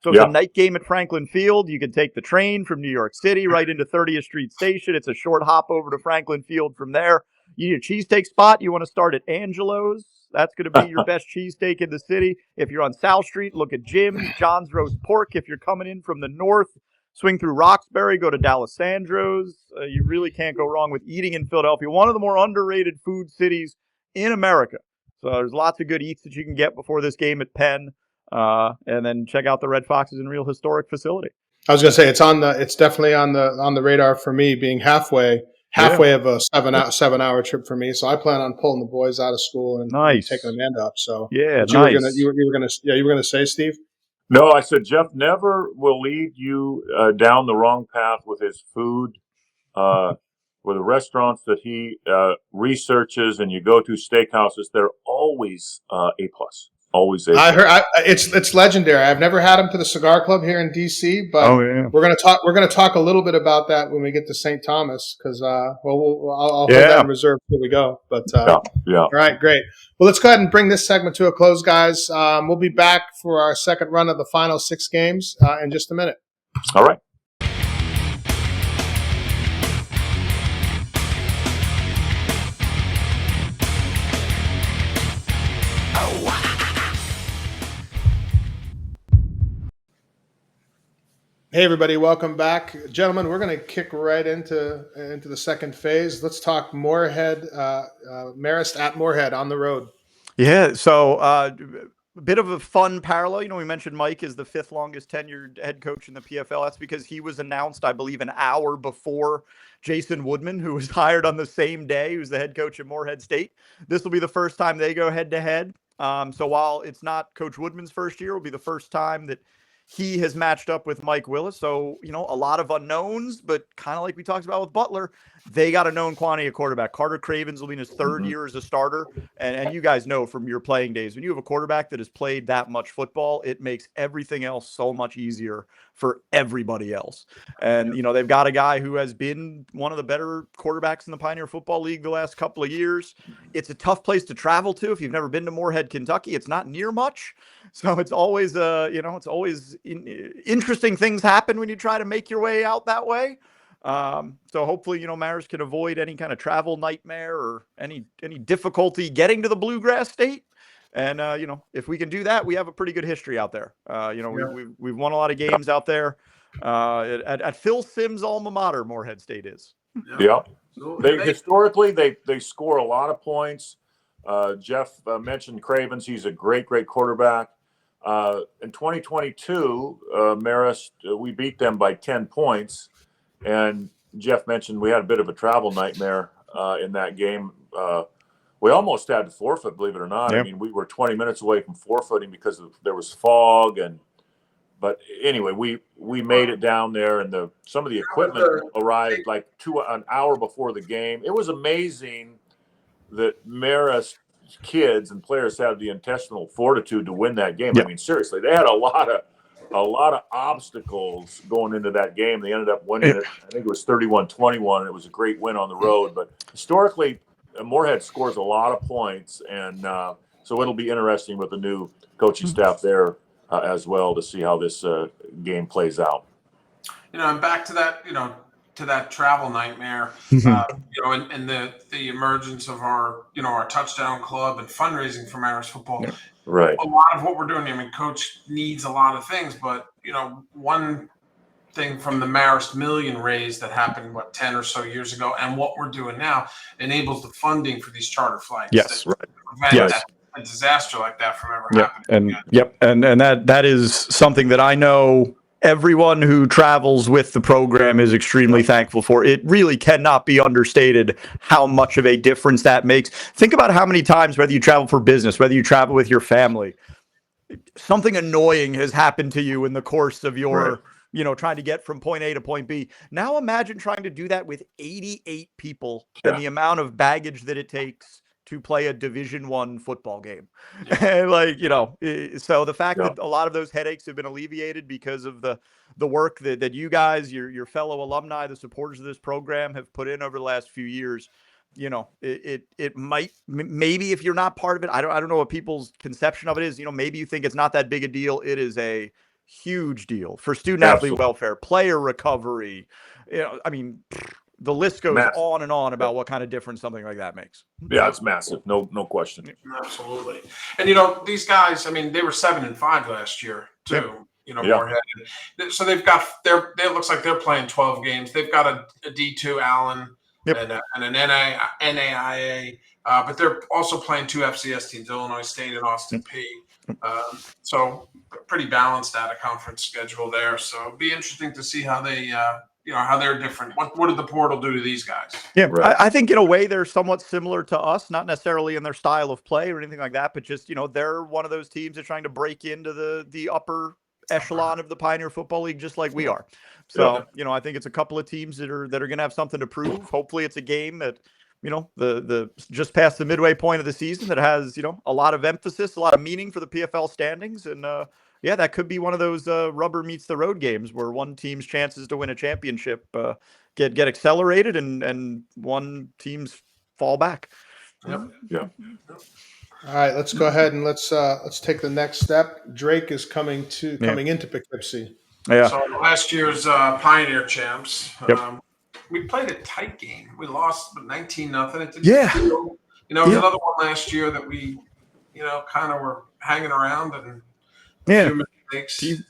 So it's a night game at Franklin Field. You can take the train from New York City right into 30th Street Station. It's a short hop over to Franklin Field from there. You need a cheesesteak spot, you want to start at Angelo's. That's going to be your best cheesesteak in the city. If you're on South Street, look at Jim's, John's Roast Pork. If you're coming in from the north, swing through Roxbury, go to D'Alessandro's. You really can't go wrong with eating in Philadelphia, one of the more underrated food cities in America. So there's lots of good eats that you can get before this game at Penn. And then check out the Red Foxes in real historic facility. I was going to say it's definitely on the radar for me, being halfway of a 7 hour trip for me. So I plan on pulling the boys out of school and taking Amanda up. So yeah, you were gonna say, Steve? No, I said Jeff never will lead you down the wrong path with his food. With the restaurants that he researches and you go to steakhouses, they're always A+. Always A+. I heard it's legendary. I've never had them to the Cigar Club here in DC, but we're gonna talk a little bit about that when we get to St. Thomas because I'll hold that in reserve before we go. But all right, great. Well, let's go ahead and bring this segment to a close, guys. We'll be back for our second run of the final 6 games in just a minute. All right. Hey everybody, welcome back, gentlemen. We're going to kick right into the second phase. Let's talk Moorhead, Marist at Moorhead on the road. Yeah, so a bit of a fun parallel. We mentioned Mike is the 5th longest tenured head coach in the PFL. That's because he was announced, I believe, an hour before Jason Woodman, who was hired on the same day, who's the head coach at Moorhead State. This will be the first time they go head to head. So while it's not Coach Woodman's first year, it will be the first time that he has matched up with Mike Willis. So, a lot of unknowns, but kind of like we talked about with Butler, they got a known quantity of quarterback. Carter Cravens will be in his 3rd year as a starter. And you guys know from your playing days, when you have a quarterback that has played that much football, it makes everything else so much easier for everybody else. And, they've got a guy who has been one of the better quarterbacks in the Pioneer Football League the last couple of years. It's a tough place to travel to. If you've never been to Moorhead, Kentucky, it's not near much. So it's always, interesting things happen when you try to make your way out that way. So hopefully, Marist can avoid any kind of travel nightmare or any difficulty getting to the Bluegrass State. And, if we can do that, we have a pretty good history out there. We've won a lot of games out there at Phil Simms' alma mater, Moorhead State is. Yeah. Historically, they score a lot of points. Jeff mentioned Cravens. He's a great quarterback. In 2022, Marist, we beat them by 10 points. And Jeff mentioned we had a bit of a travel nightmare in that game. We almost had to forfeit, believe it or not. Yep. I mean, we were 20 minutes away from forfeiting because there was fog. But anyway, we made it down there, and some of the equipment arrived like an hour before the game. It was amazing that Marist kids and players had the intestinal fortitude to win that game. Yep. I mean, seriously, they had a lot of obstacles going into that game. They ended up winning it. I think it was 31-21, and it was a great win on the road. But historically, Moorhead scores a lot of points, and so it'll be interesting with the new coaching staff there as well to see how this game plays out. And back to that travel nightmare, and the emergence of our touchdown club and fundraising for Marist football. Yeah. Right. A lot of what we're doing, Coach needs a lot of things, but one thing from the Marist million raise that happened 10 or so years ago, and what we're doing now enables the funding for these charter flights. Yes, right. Prevent a disaster like that from ever happening. And that is something that I know everyone who travels with the program is extremely thankful for. It really cannot be understated how much of a difference that makes. Think about how many times, whether you travel for business, whether you travel with your family, something annoying has happened to you in the course of your, trying to get from point A to point B. Now imagine trying to do that with 88 people and the amount of baggage that it takes to play a Division I football game. And like, so the fact that a lot of those headaches have been alleviated because of the work that you guys, your fellow alumni, the supporters of this program have put in over the last few years, it might, maybe if you're not part of it, I don't know what people's conception of it is. Maybe you think it's not that big a deal. It is a huge deal for student athlete welfare, player recovery. I mean, the list goes on and on about what kind of difference something like that makes. Yeah, it's massive. No question. Absolutely. And these guys, I mean, they were 7-5 last year too. Morehead. So they've got it looks like they're playing 12 games. They've got a D2 Allen and an NAIA, but they're also playing 2 FCS teams, Illinois State and Austin P. So pretty balanced out of conference schedule there. So it'll be interesting to see how they how they're different. What did the portal do to these guys? Yeah, right. I think in a way they're somewhat similar to us, not necessarily in their style of play or anything like that, but just, they're one of those teams that's trying to break into the upper echelon of the Pioneer Football League, just like we are. So, I think it's a couple of teams that are going to have something to prove. Hopefully it's a game that, the just past the midway point of the season that has, a lot of emphasis, a lot of meaning for the PFL standings. And, that could be one of those rubber meets the road games where one team's chances to win a championship get accelerated and one team's fall back. Yep. Yeah. All right, let's go ahead and let's take the next step. Drake is coming into Poughkeepsie. Yeah. So last year's Pioneer champs. We played a tight game. We lost 19-0. It was another one last year that we, kind of were hanging around and a few mistakes.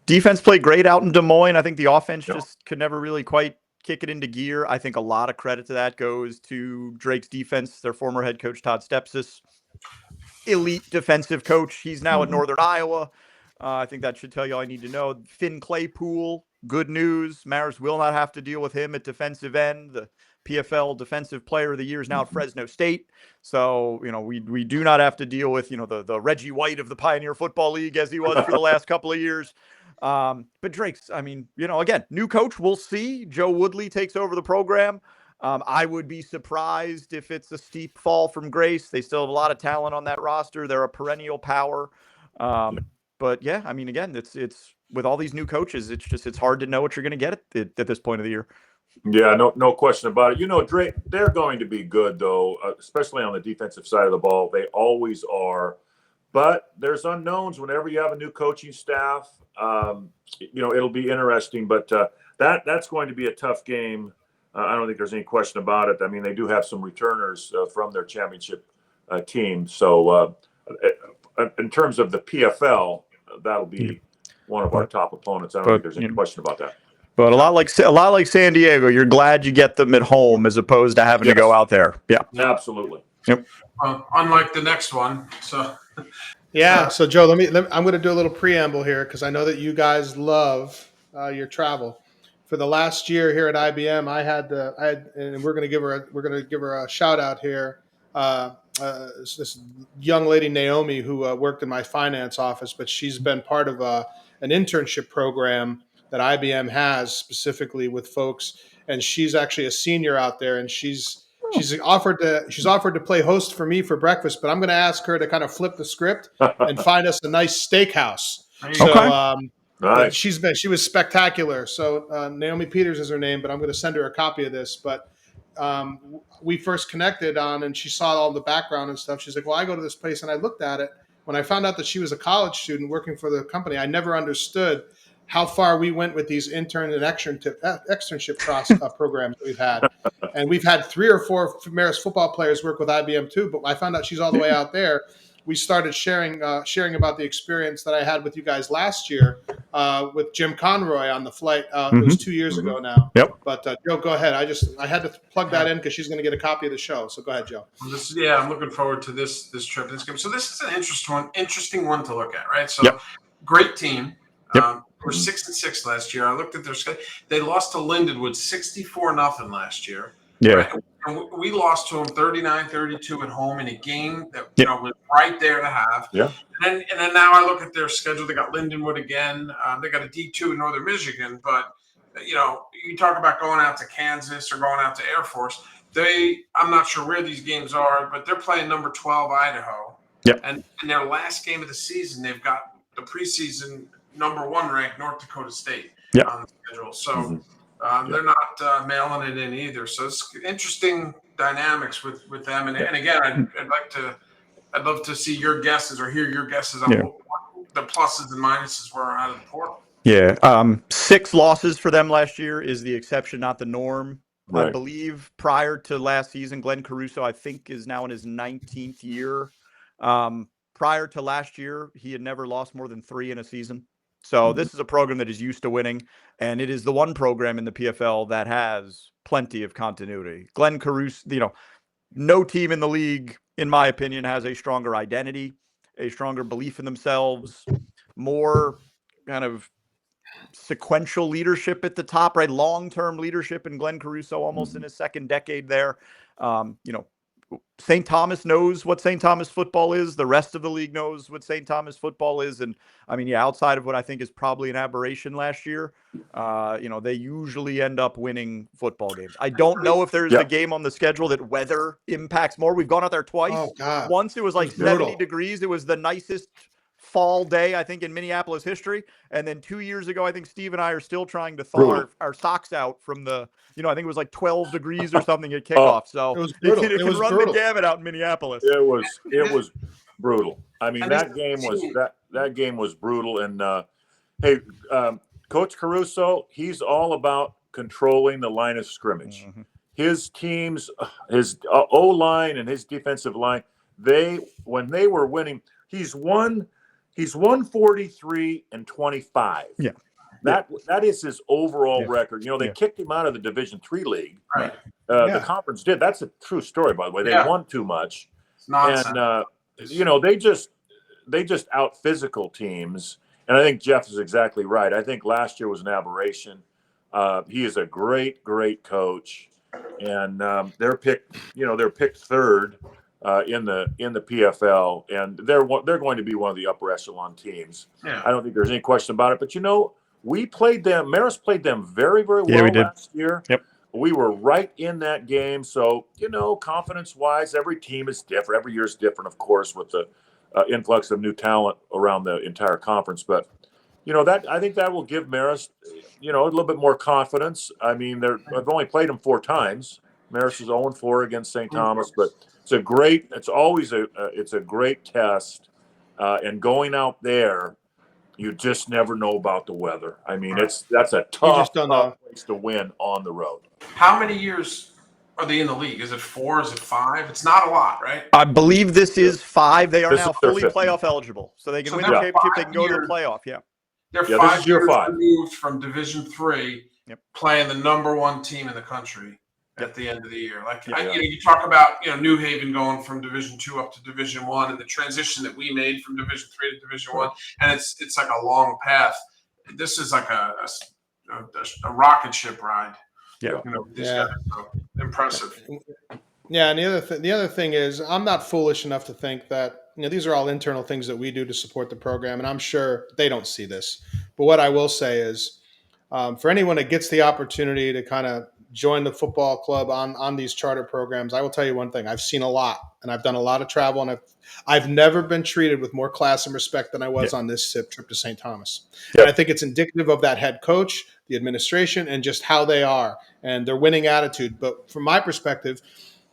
Defense played great out in Des Moines. I think the offense just could never really quite kick it into gear. I think a lot of credit to that goes to Drake's defense, their former head coach, Todd Stepsis. Elite defensive coach. He's now at Northern Iowa. I think that should tell you all I need to know. Finn Claypool, good news. Maris will not have to deal with him at defensive end. The PFL Defensive Player of the Year is now at Fresno State. So, we do not have to deal with, the Reggie White of the Pioneer Football League as he was for the last couple of years. But Drake's, again, new coach, we'll see. Joe Woodley takes over the program. I would be surprised if it's a steep fall from grace. They still have a lot of talent on that roster. They're a perennial power. But yeah, again, it's with all these new coaches, it's hard to know what you're going to get at this point of the year. Yeah, no question about it. Drake, they're going to be good though, especially on the defensive side of the ball. They always are. But there's unknowns whenever you have a new coaching staff. It'll be interesting, but that's going to be a tough game. I don't think there's any question about it. They do have some returners from their championship team. So in terms of the PFL, that'll be one of our top opponents. I don't think there's any question about that. But a lot like San Diego, you're glad you get them at home as opposed to having to go out there. Yeah, absolutely. Yep. Unlike the next one, so. Yeah. So Joe, I'm going to do a little preamble here because I know that you guys love your travel. For the last year here at IBM, and we're going to give her a shout out here. This young lady Naomi who worked in my finance office, but she's been part of an internship program that IBM has specifically with folks, and she's actually a senior out there, and she's offered to play host for me for breakfast, but I'm going to ask her to kind of flip the script and find us a nice steakhouse. So nice. She was spectacular. So Naomi Peters is her name, but I'm going to send her a copy of this. But we first connected and she saw all the background and stuff. She's like, well, I go to this place, and I looked at it. When I found out that she was a college student working for the company, I never understood how far we went with these intern and externship programs that we've had. And we've had 3 or 4 Marist football players work with IBM too, but I found out she's all the way out there. We started sharing about the experience that I had with you guys last year with Jim Conroy on the flight. It was 2 years ago now. Yep. But Joe, go ahead. I had to plug that in because she's going to get a copy of the show. So go ahead, Joe. I'm looking forward to this trip. So this is an interesting one to look at, right? So great team. Yep. We're 6-6 last year. I looked at their schedule. They lost to Lindenwood 64-0 last year. Yeah. Right? And we lost to them 39-32 at home in a game that was right there to have. Yeah. And then now I look at their schedule. They got Lindenwood again. They got a D2 in Northern Michigan, but you talk about going out to Kansas or going out to Air Force. I'm not sure where these games are, but they're playing number 12 Idaho. Yep. And in their last game of the season, they've got the preseason number 1 ranked North Dakota State Yep. on the schedule. So they're not mailing it in either. So it's interesting dynamics with them. And again, I'd love to see your guesses or hear your guesses on what the pluses and minuses were out of the portal. Yeah. 6 losses for them last year is the exception, not the norm. Right. I believe prior to last season, Glenn Caruso, I think, is now in his 19th year. Prior to last year, he had never lost more than 3 in a season. So this is a program that is used to winning, and it is the one program in the PFL that has plenty of continuity. Glenn Caruso, no team in the league, in my opinion, has a stronger identity, a stronger belief in themselves, more kind of sequential leadership at the top, right? Long-term leadership in Glenn Caruso, almost in his second decade there. St. Thomas knows what St. Thomas football is. The rest of the league knows what St. Thomas football is. And I mean, outside of what I think is probably an aberration last year, they usually end up winning football games. I don't know if there's a game on the schedule that weather impacts more. We've gone out there twice. Oh, God. Once it was like 70 degrees. It was the nicest fall day, I think, in Minneapolis history. And then 2 years ago, I think Steve and I are still trying to thaw our socks out from the, I think it was like 12 degrees or something at kickoff. So it was brutal. it can run the gamut out in Minneapolis. It was brutal. I mean, that game was brutal. And Coach Caruso, he's all about controlling the line of scrimmage. Mm-hmm. His teams, his O-line and his defensive line, when they were winning, he's 143 and 25. Yeah. That is his overall record. They kicked him out of the Division III league. Right. The conference did. That's a true story, by the way. They won too much. It's nonsense. And they just out physical teams. And I think Jeff is exactly right. I think last year was an aberration. He is a great, great coach, and they're picked third in the PFL, and they're going to be one of the upper echelon teams. Yeah. I don't think there's any question about it. But we played them. Marist played them very, very well last year. Yep. We were right in that game. So confidence-wise, every team is different. Every year is different, of course, with the influx of new talent around the entire conference. But that I think that will give Marist a little bit more confidence. I mean, I've only played them 4 times. Marist is 0-4 against St. Thomas, but it's always a great test. And going out there, you just never know about the weather. I mean, that's a tough place to win on the road. How many years are they in the league? Is it 4? Is it 5? It's not a lot, right? I believe this is 5. They are now fully playoff eligible, so they can win the championship. They can go to the playoff. Yeah. They're 5 years removed from Division III, playing the number 1 team in the country at the end of the year. You talk about New Haven going from Division II up to Division I, and the transition that we made from Division III to Division I, and it's like a long path. This is like a rocket ship ride. Yeah, these guys are so impressive. Yeah, and the other thing is, I'm not foolish enough to think that these are all internal things that we do to support the program, and I'm sure they don't see this. But what I will say is, for anyone that gets the opportunity to kind of join the football club on these charter programs, I will tell you one thing: I've seen a lot, and I've done a lot of travel, and I've never been treated with more class and respect than I was on this trip to St. Thomas. And I think it's indicative of that head coach, the administration, and just how they are and their winning attitude. But from my perspective,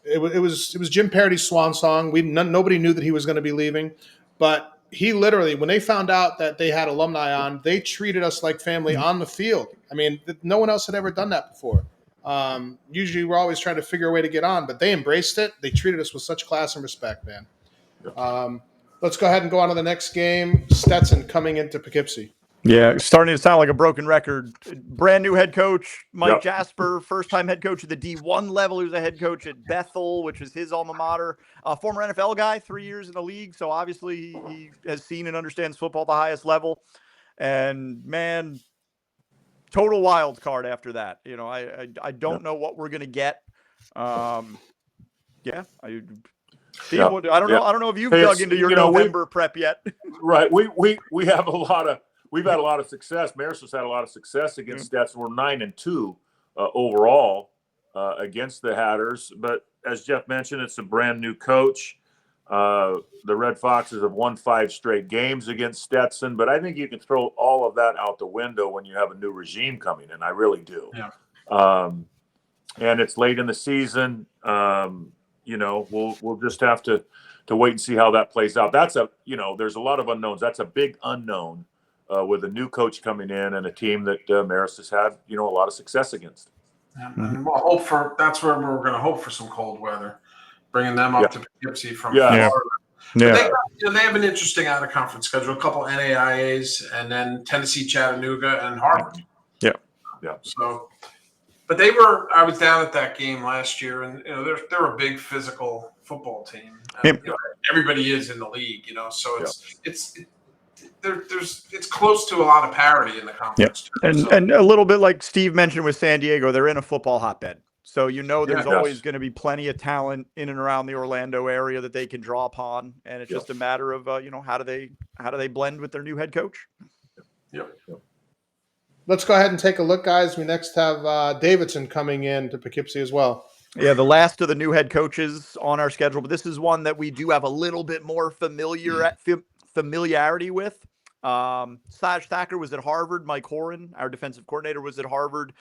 it was Jim Parady's swan song. Nobody knew that he was going to be leaving, but he literally, when they found out that they had alumni on, they treated us like family on the field. I mean, no one else had ever done that before. Usually we're always trying to figure a way to get on, but they embraced it. They treated us with such class and respect, man. Let's go ahead and go on to the next game. Stetson coming into Poughkeepsie. Yeah, starting to sound like a broken record. Brand new head coach, Mike Jasper, first-time head coach at the D1 level. He was a head coach at Bethel, which is his alma mater. Former NFL guy, 3 years in the league, so obviously he has seen and understands football at the highest level. And, man, total wild card after that. I don't know what we're going to get. I don't know. I don't know if you've dug into your November prep yet. Right. We have a lot we've had a lot of success. Marist has had a lot of success against Stetson. We're 9-2 overall against the Hatters. But as Jeff mentioned, it's a brand new coach. The Red Foxes have won 5 straight games against Stetson, but I think you can throw all of that out the window when you have a new regime coming in. I really do. Yeah. And it's late in the season. We'll just have to wait and see how that plays out. That's there's a lot of unknowns. That's a big unknown with a new coach coming in and a team that Marist has had, a lot of success against. And we'll that's where we're going to hope for some cold weather, bringing them up to Poughkeepsie from Florida. Yeah. They have an interesting out-of-conference schedule, a couple NAIAs, and then Tennessee, Chattanooga, and Harvard. Yeah. So, but I was down at that game last year, and they're a big physical football team. And, everybody is in the league, so it's close to a lot of parity in the conference. And a little bit like Steve mentioned with San Diego, they're in a football hotbed. So there's always going to be plenty of talent in and around the Orlando area that they can draw upon, and it's just a matter of how do they blend with their new head coach. Yep. Let's go ahead and take a look, guys. We next have Davidson coming in to Poughkeepsie as well. Yeah, the last of the new head coaches on our schedule, but this is one that we do have a little bit more familiarity with. Saj Thacker was at Harvard. Mike Horan, our defensive coordinator, was at Harvard.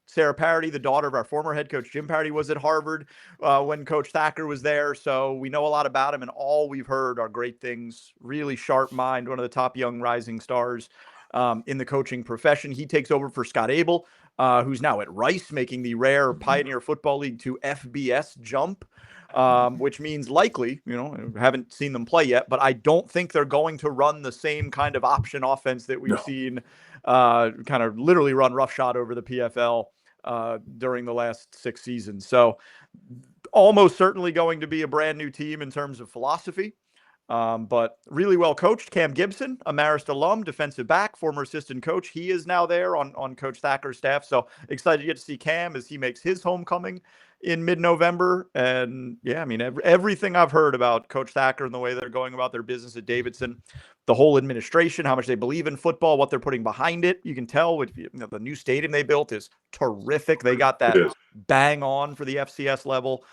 Sarah Parody, the daughter of our former head coach Jim Parody, was at Harvard when Coach Thacker was there. So we know a lot about him, and all we've heard are great things. Really sharp mind, one of the top young rising stars in the coaching profession. He takes over for Scott Abel, who's now at Rice, making the rare Pioneer Football League to FBS jump. Which means likely, haven't seen them play yet, but I don't think they're going to run the same kind of option offense that we've seen kind of literally run roughshod over the PFL during the last 6 seasons. So almost certainly going to be a brand new team in terms of philosophy. But really well coached. Cam Gibson, a Marist alum, defensive back, former assistant coach. He is now there on Coach Thacker's staff. So excited to get to see Cam as he makes his homecoming in mid-November. And everything I've heard about Coach Thacker and the way they're going about their business at Davidson, the whole administration, how much they believe in football, what they're putting behind it. You can tell with the new stadium they built is terrific. They got that bang on for the FCS level.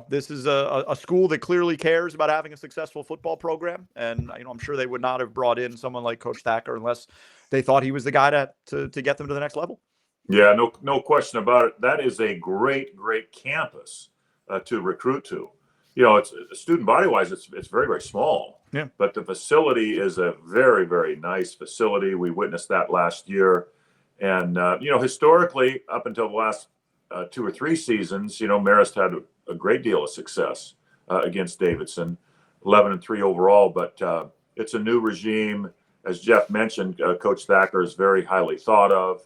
This is a school that clearly cares about having a successful football program. And, I'm sure they would not have brought in someone like Coach Thacker unless they thought he was the guy to get them to the next level. Yeah, no question about it. That is a great campus to recruit to. It's student body wise, it's very, very small. Yeah. But the facility is a very, very nice facility. We witnessed that last year, and historically, up until the last 2 or 3 seasons, Marist had a great deal of success against Davidson, 11-3 overall. But it's a new regime, as Jeff mentioned. Coach Thacker is very highly thought of.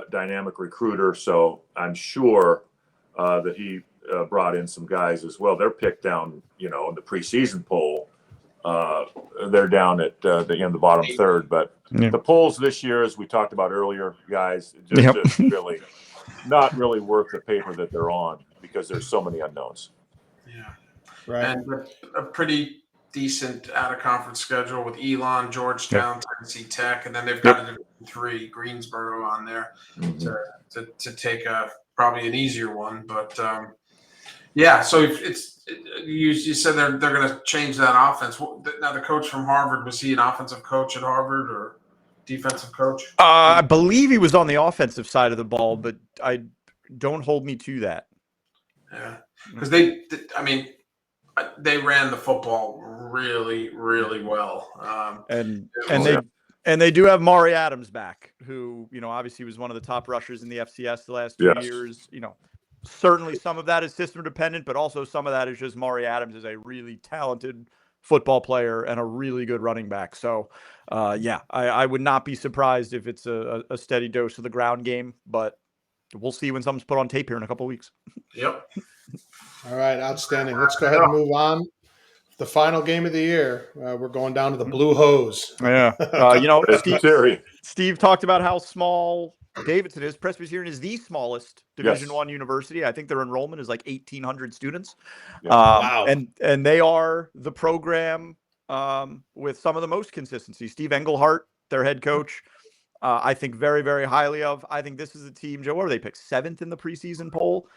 Dynamic recruiter, so I'm sure that he brought in some guys as well. They're picked down, in the preseason poll. They're down at the bottom third, but the polls this year, as we talked about earlier, guys, just really not really worth the paper that they're on because there's so many unknowns. Yeah, right. And a pretty decent out-of-conference schedule with Elon, Georgetown, Tennessee Tech, and then they've got a Division 3 Greensboro on there to take probably an easier one. But so you said they're going to change that offense. Now the coach from Harvard, was he an offensive coach at Harvard or defensive coach? I believe he was on the offensive side of the ball, but I don't hold me to that. Yeah, because they ran the football really, really well. And they do have Maury Adams back, who, obviously was one of the top rushers in the FCS the last 2 years. Certainly some of that is system dependent, but also some of that is just Maury Adams is a really talented football player and a really good running back. So, I would not be surprised if it's a steady dose of the ground game, but we'll see when something's put on tape here in a couple of weeks. Yep. All right, outstanding. Let's go ahead and move on. The final game of the year. We're going down to the Blue Hose. Yeah. Steve talked about how small Davidson is. Presbyterian is the smallest Division I university. I think their enrollment is like 1,800 students. Wow. And they are the program with some of the most consistency. Steve Englehart, their head coach, I think very, very highly of. I think this is a team, Joe, where they picked 7th in the preseason poll.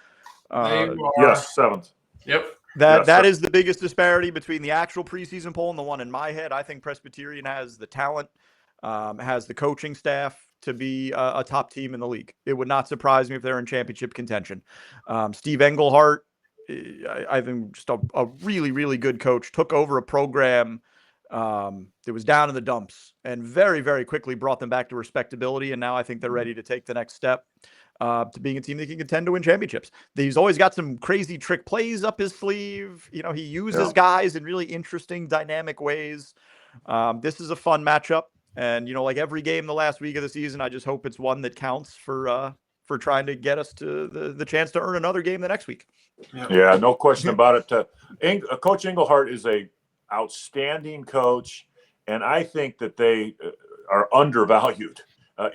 They are. Yes, 7th. Yep. That is the biggest disparity between the actual preseason poll and the one in my head. I think Presbyterian has the talent, has the coaching staff to be a top team in the league. It would not surprise me if they're in championship contention. Steve Englehart, I think just a really, really good coach, took over a program that was down in the dumps and very, very quickly brought them back to respectability. And now I think they're ready to take the next step to being a team that can contend to win championships. He's always got some crazy trick plays up his sleeve. You know, he uses guys in really interesting, dynamic ways. This is a fun matchup. And, you know, like every game the last week of the season, I just hope it's one that counts for trying to get us to the chance to earn another game the next week. Yeah, no question about it. Coach Englehart is a outstanding coach, and I think that they are undervalued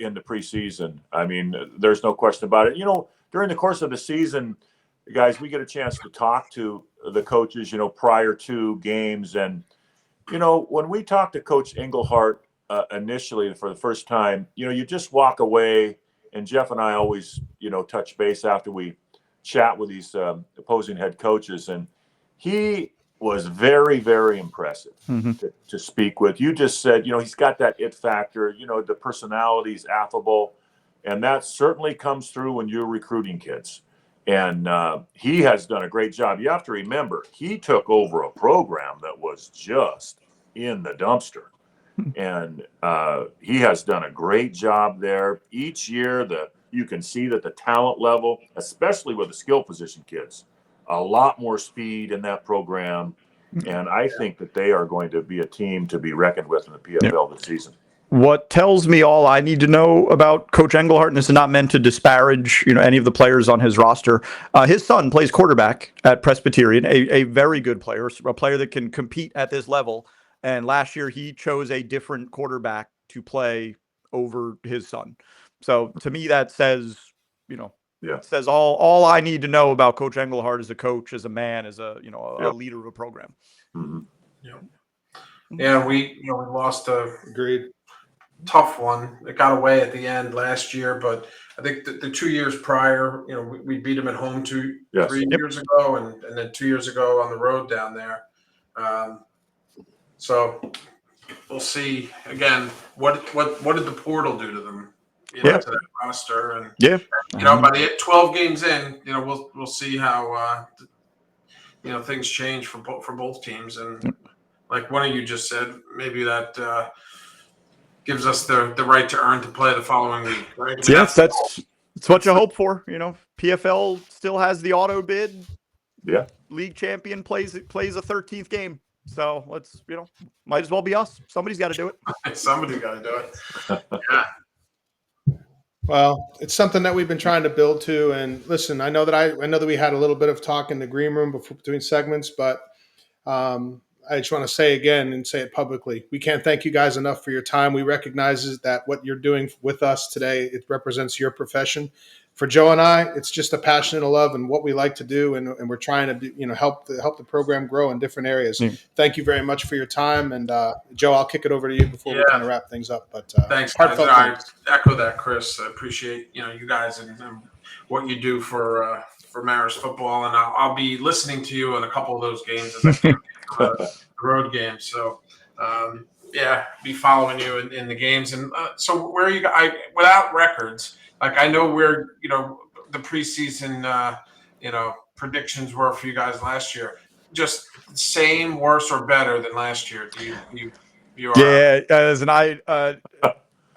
in the preseason. I mean, there's no question about it. You know, during the course of the season, guys, we get a chance to talk to the coaches, you know, prior to games. And, you know, when we talk to Coach Englehart initially for the first time, you know, you just walk away, and Jeff and I always, you know, touch base after we chat with these opposing head coaches. And he was very, very impressive to speak with. You just said, you know, he's got that it factor, you know, the personality's affable, and that certainly comes through when you're recruiting kids. And he has done a great job. You have to remember, he took over a program that was just in the dumpster. And he has done a great job there. Each year, you can see that the talent level, especially with the skill position kids, a lot more speed in that program. And I think that they are going to be a team to be reckoned with in the PFL this season. What tells me all I need to know about Coach Englehart, and this is not meant to disparage, you know, any of the players on his roster. His son plays quarterback at Presbyterian, a very good player, a player that can compete at this level. And last year he chose a different quarterback to play over his son. So to me, that says, you know, it says all I need to know about Coach Englehart as a coach, as a man, as a, you know, a leader of a program. Yeah, we lost a Agreed. tough one. It got away at the end last year, but I think the 2 years prior, you know, we beat them at home 3 years ago, and then 2 years ago on the road down there. So we'll see again. What did the portal do to them? You know, to that roster, and you know, by the 12 games in, you know, we'll see how you know, things change for both teams. And like one of you just said, maybe that gives us the right to earn to play the following week. Right? I mean, Yes, that's what you hope for. You know, PFL still has the auto bid. Yeah. League champion plays a 13th game. So let's, you know, might as well be us. Somebody's got to do it. Somebody's got to do it. Yeah. Well, it's something that we've been trying to build to. And listen, I know that we had a little bit of talk in the green room between segments, but I just want to say again and say it publicly. We can't thank you guys enough for your time. We recognize that what you're doing with us today, it represents your profession. For Joe and I, it's just a passion and a love and what we like to do, and we're trying to do, you know, help the program grow in different areas. Thank you very much for your time, and Joe, I'll kick it over to you before we kind of wrap things up. But thanks. I echo that, Chris. I appreciate, you know, you guys and what you do for Marist football, and I'll be listening to you in a couple of those games as I can't get the road games. So be following you in the games. And so where are you? Without records. Like, I know where, you know, the preseason, you know, predictions were for you guys last year. Just same, worse, or better than last year? Do you are? Yeah, as an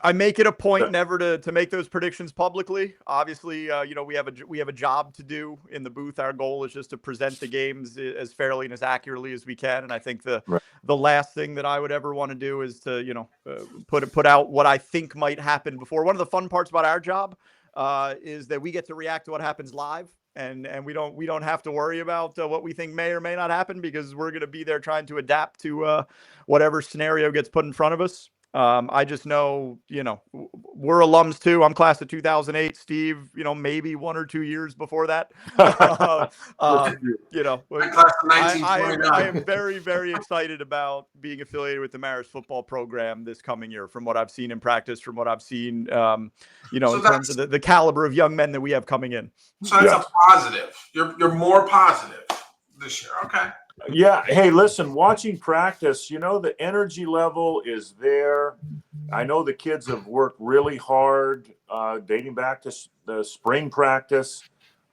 I make it a point never to make those predictions publicly. Obviously, you know, we have a job to do in the booth. Our goal is just to present the games as fairly and as accurately as we can. And I think the last thing that I would ever want to do is to, you know, put out what I think might happen before. One of the fun parts about our job is that we get to react to what happens live. And we don't have to worry about what we think may or may not happen, because we're going to be there trying to adapt to whatever scenario gets put in front of us. I just know, we're alums too. I'm class of 2008. Steve, maybe 1 or 2 years before that. I class of I 1929. am very, very excited about being affiliated with the Marist football program this coming year. From what I've seen in practice, from what I've seen, So in terms of the caliber of young men that we have coming in. So that's a positive. You're more positive this year. Okay. Yeah. Hey, listen, watching practice, the energy level is there. I know the kids have worked really hard, dating back to the spring practice,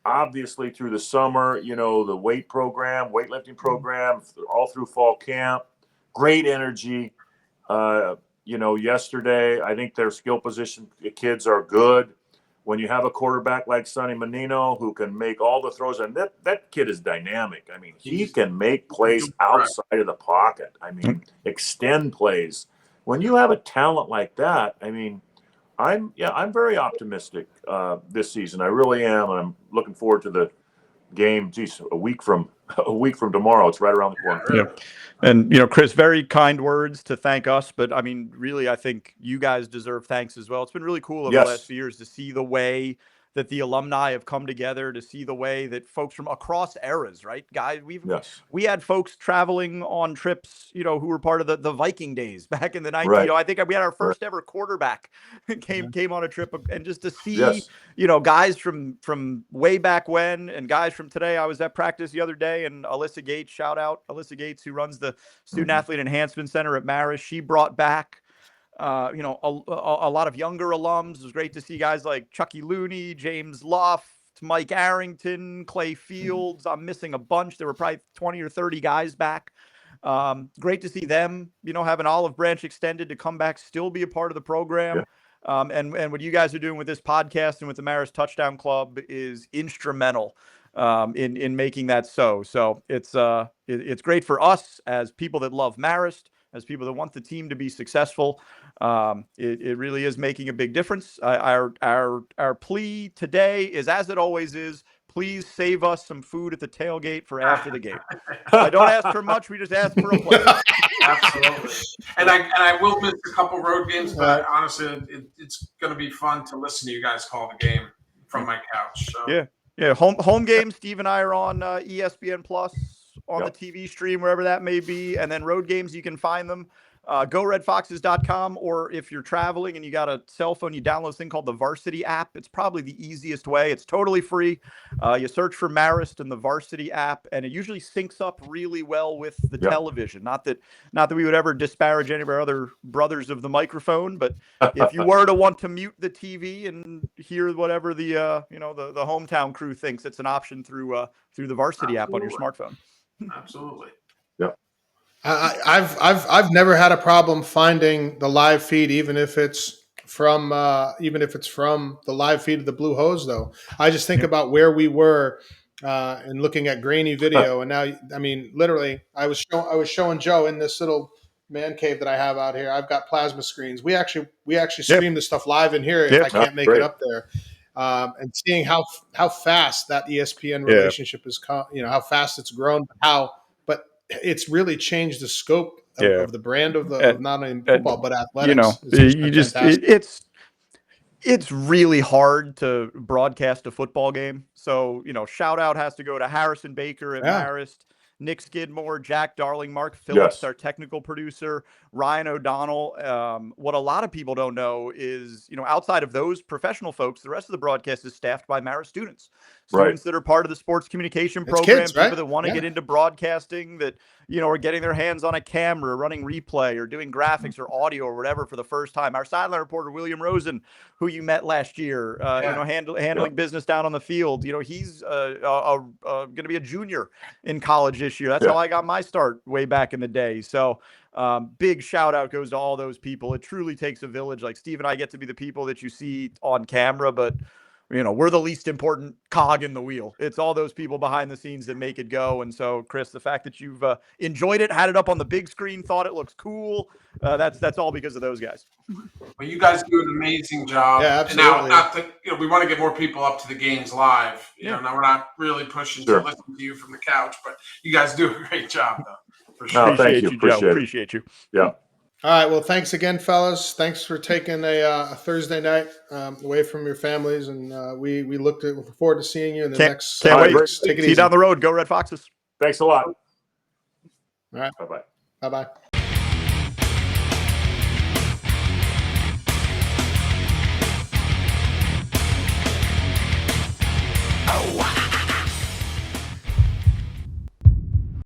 obviously through the summer, the weightlifting program, all through fall camp. Great energy. Yesterday, I think their skill position kids are good. When you have a quarterback like Sonny Menino who can make all the throws, and that kid is dynamic. I mean, he can make plays outside of the pocket. I mean, extend plays. When you have a talent like that, I mean, I'm very optimistic this season. I really am, and I'm looking forward to the game. Geez, a week from tomorrow. It's right around the corner. Yeah. And, Chris, very kind words to thank us. But I mean, really, I think you guys deserve thanks as well. It's been really cool over the last few years to see the way that the alumni have come together, to see the way that folks from across eras, right? Guys, we had folks traveling on trips, who were part of the Viking days back in the 90s. Right. I think we had our first ever quarterback came on a trip, and just to see, guys from way back when and guys from today. I was at practice the other day, and Alyssa Gates, shout out Alyssa Gates, who runs the Student Athlete Enhancement Center at Marist. She brought back a lot of younger alums. It was great to see guys like Chucky Looney, James Luft, Mike Arrington, Clay Fields. I'm missing a bunch. There were probably 20 or 30 guys back. Great to see them, have an olive branch extended to come back, still be a part of the program. Yeah. And what you guys are doing with this podcast and with the Marist Touchdown Club is instrumental in making that so. So it's great for us as people that love Marist, as people that want the team to be successful. It really is making a big difference. Our plea today is, as it always is, please save us some food at the tailgate for after the game. I don't ask for much. We just ask for a plate. Absolutely. And I will miss a couple road games, but honestly, it's going to be fun to listen to you guys call the game from my couch. So. Yeah. Home games. Steve and I are on ESPN Plus on the TV stream, wherever that may be. And then road games, you can find them. GoRedFoxes.com, or if you're traveling and you got a cell phone, you download this thing called the Varsity app. It's probably the easiest way. It's totally free. You search for Marist and the Varsity app, and it usually syncs up really well with the television. Not that we would ever disparage any of our other brothers of the microphone, but if you were to want to mute the TV and hear whatever the the hometown crew thinks, it's an option through the Varsity app on your smartphone. Absolutely. Yeah. I've never had a problem finding the live feed, even if it's from the live feed of the Blue Hose. Though I just think about where we were and looking at grainy video, and now I mean, literally, I was showing Joe in this little man cave that I have out here. I've got plasma screens. We actually stream this stuff live in here if I can't make it up there. And seeing how fast that ESPN relationship is, how fast it's grown, but it's really changed the scope of the brand of not only football but athletics. It's really hard to broadcast a football game. So, shout out has to go to Harrison Baker at Marist, Nick Skidmore, Jack Darling, Mark Phillips, our technical producer, Ryan O'Donnell. What a lot of people don't know is, outside of those professional folks, the rest of the broadcast is staffed by Marist students that are part of the sports communication program, people that want to get into broadcasting, that, are getting their hands on a camera, running replay or doing graphics or audio or whatever for the first time. Our sideline reporter, William Rosen, who you met last year, handling business down on the field. He's going to be a junior in college this year. That's how I got my start way back in the day. So big shout out goes to all those people. It truly takes a village. Like Steve and I get to be the people that you see on camera, but we're the least important cog in the wheel. It's all those people behind the scenes that make it go. And so, Chris, the fact that you've enjoyed it, had it up on the big screen, thought it looks cool, that's all because of those guys. Well, you guys do an amazing job. Yeah, absolutely. And now, we want to get more people up to the games live. Now we're not really pushing to listen to you from the couch, but you guys do a great job, though. For sure. No, thank you. Appreciate you. Yeah. All right. Well, thanks again, fellas. Thanks for taking a Thursday night away from your families, and we look forward to seeing you in the next Can't wait. weeks. Take it See you easy. down the road. Go Red Foxes. Thanks a lot. All right. Bye bye. Bye bye.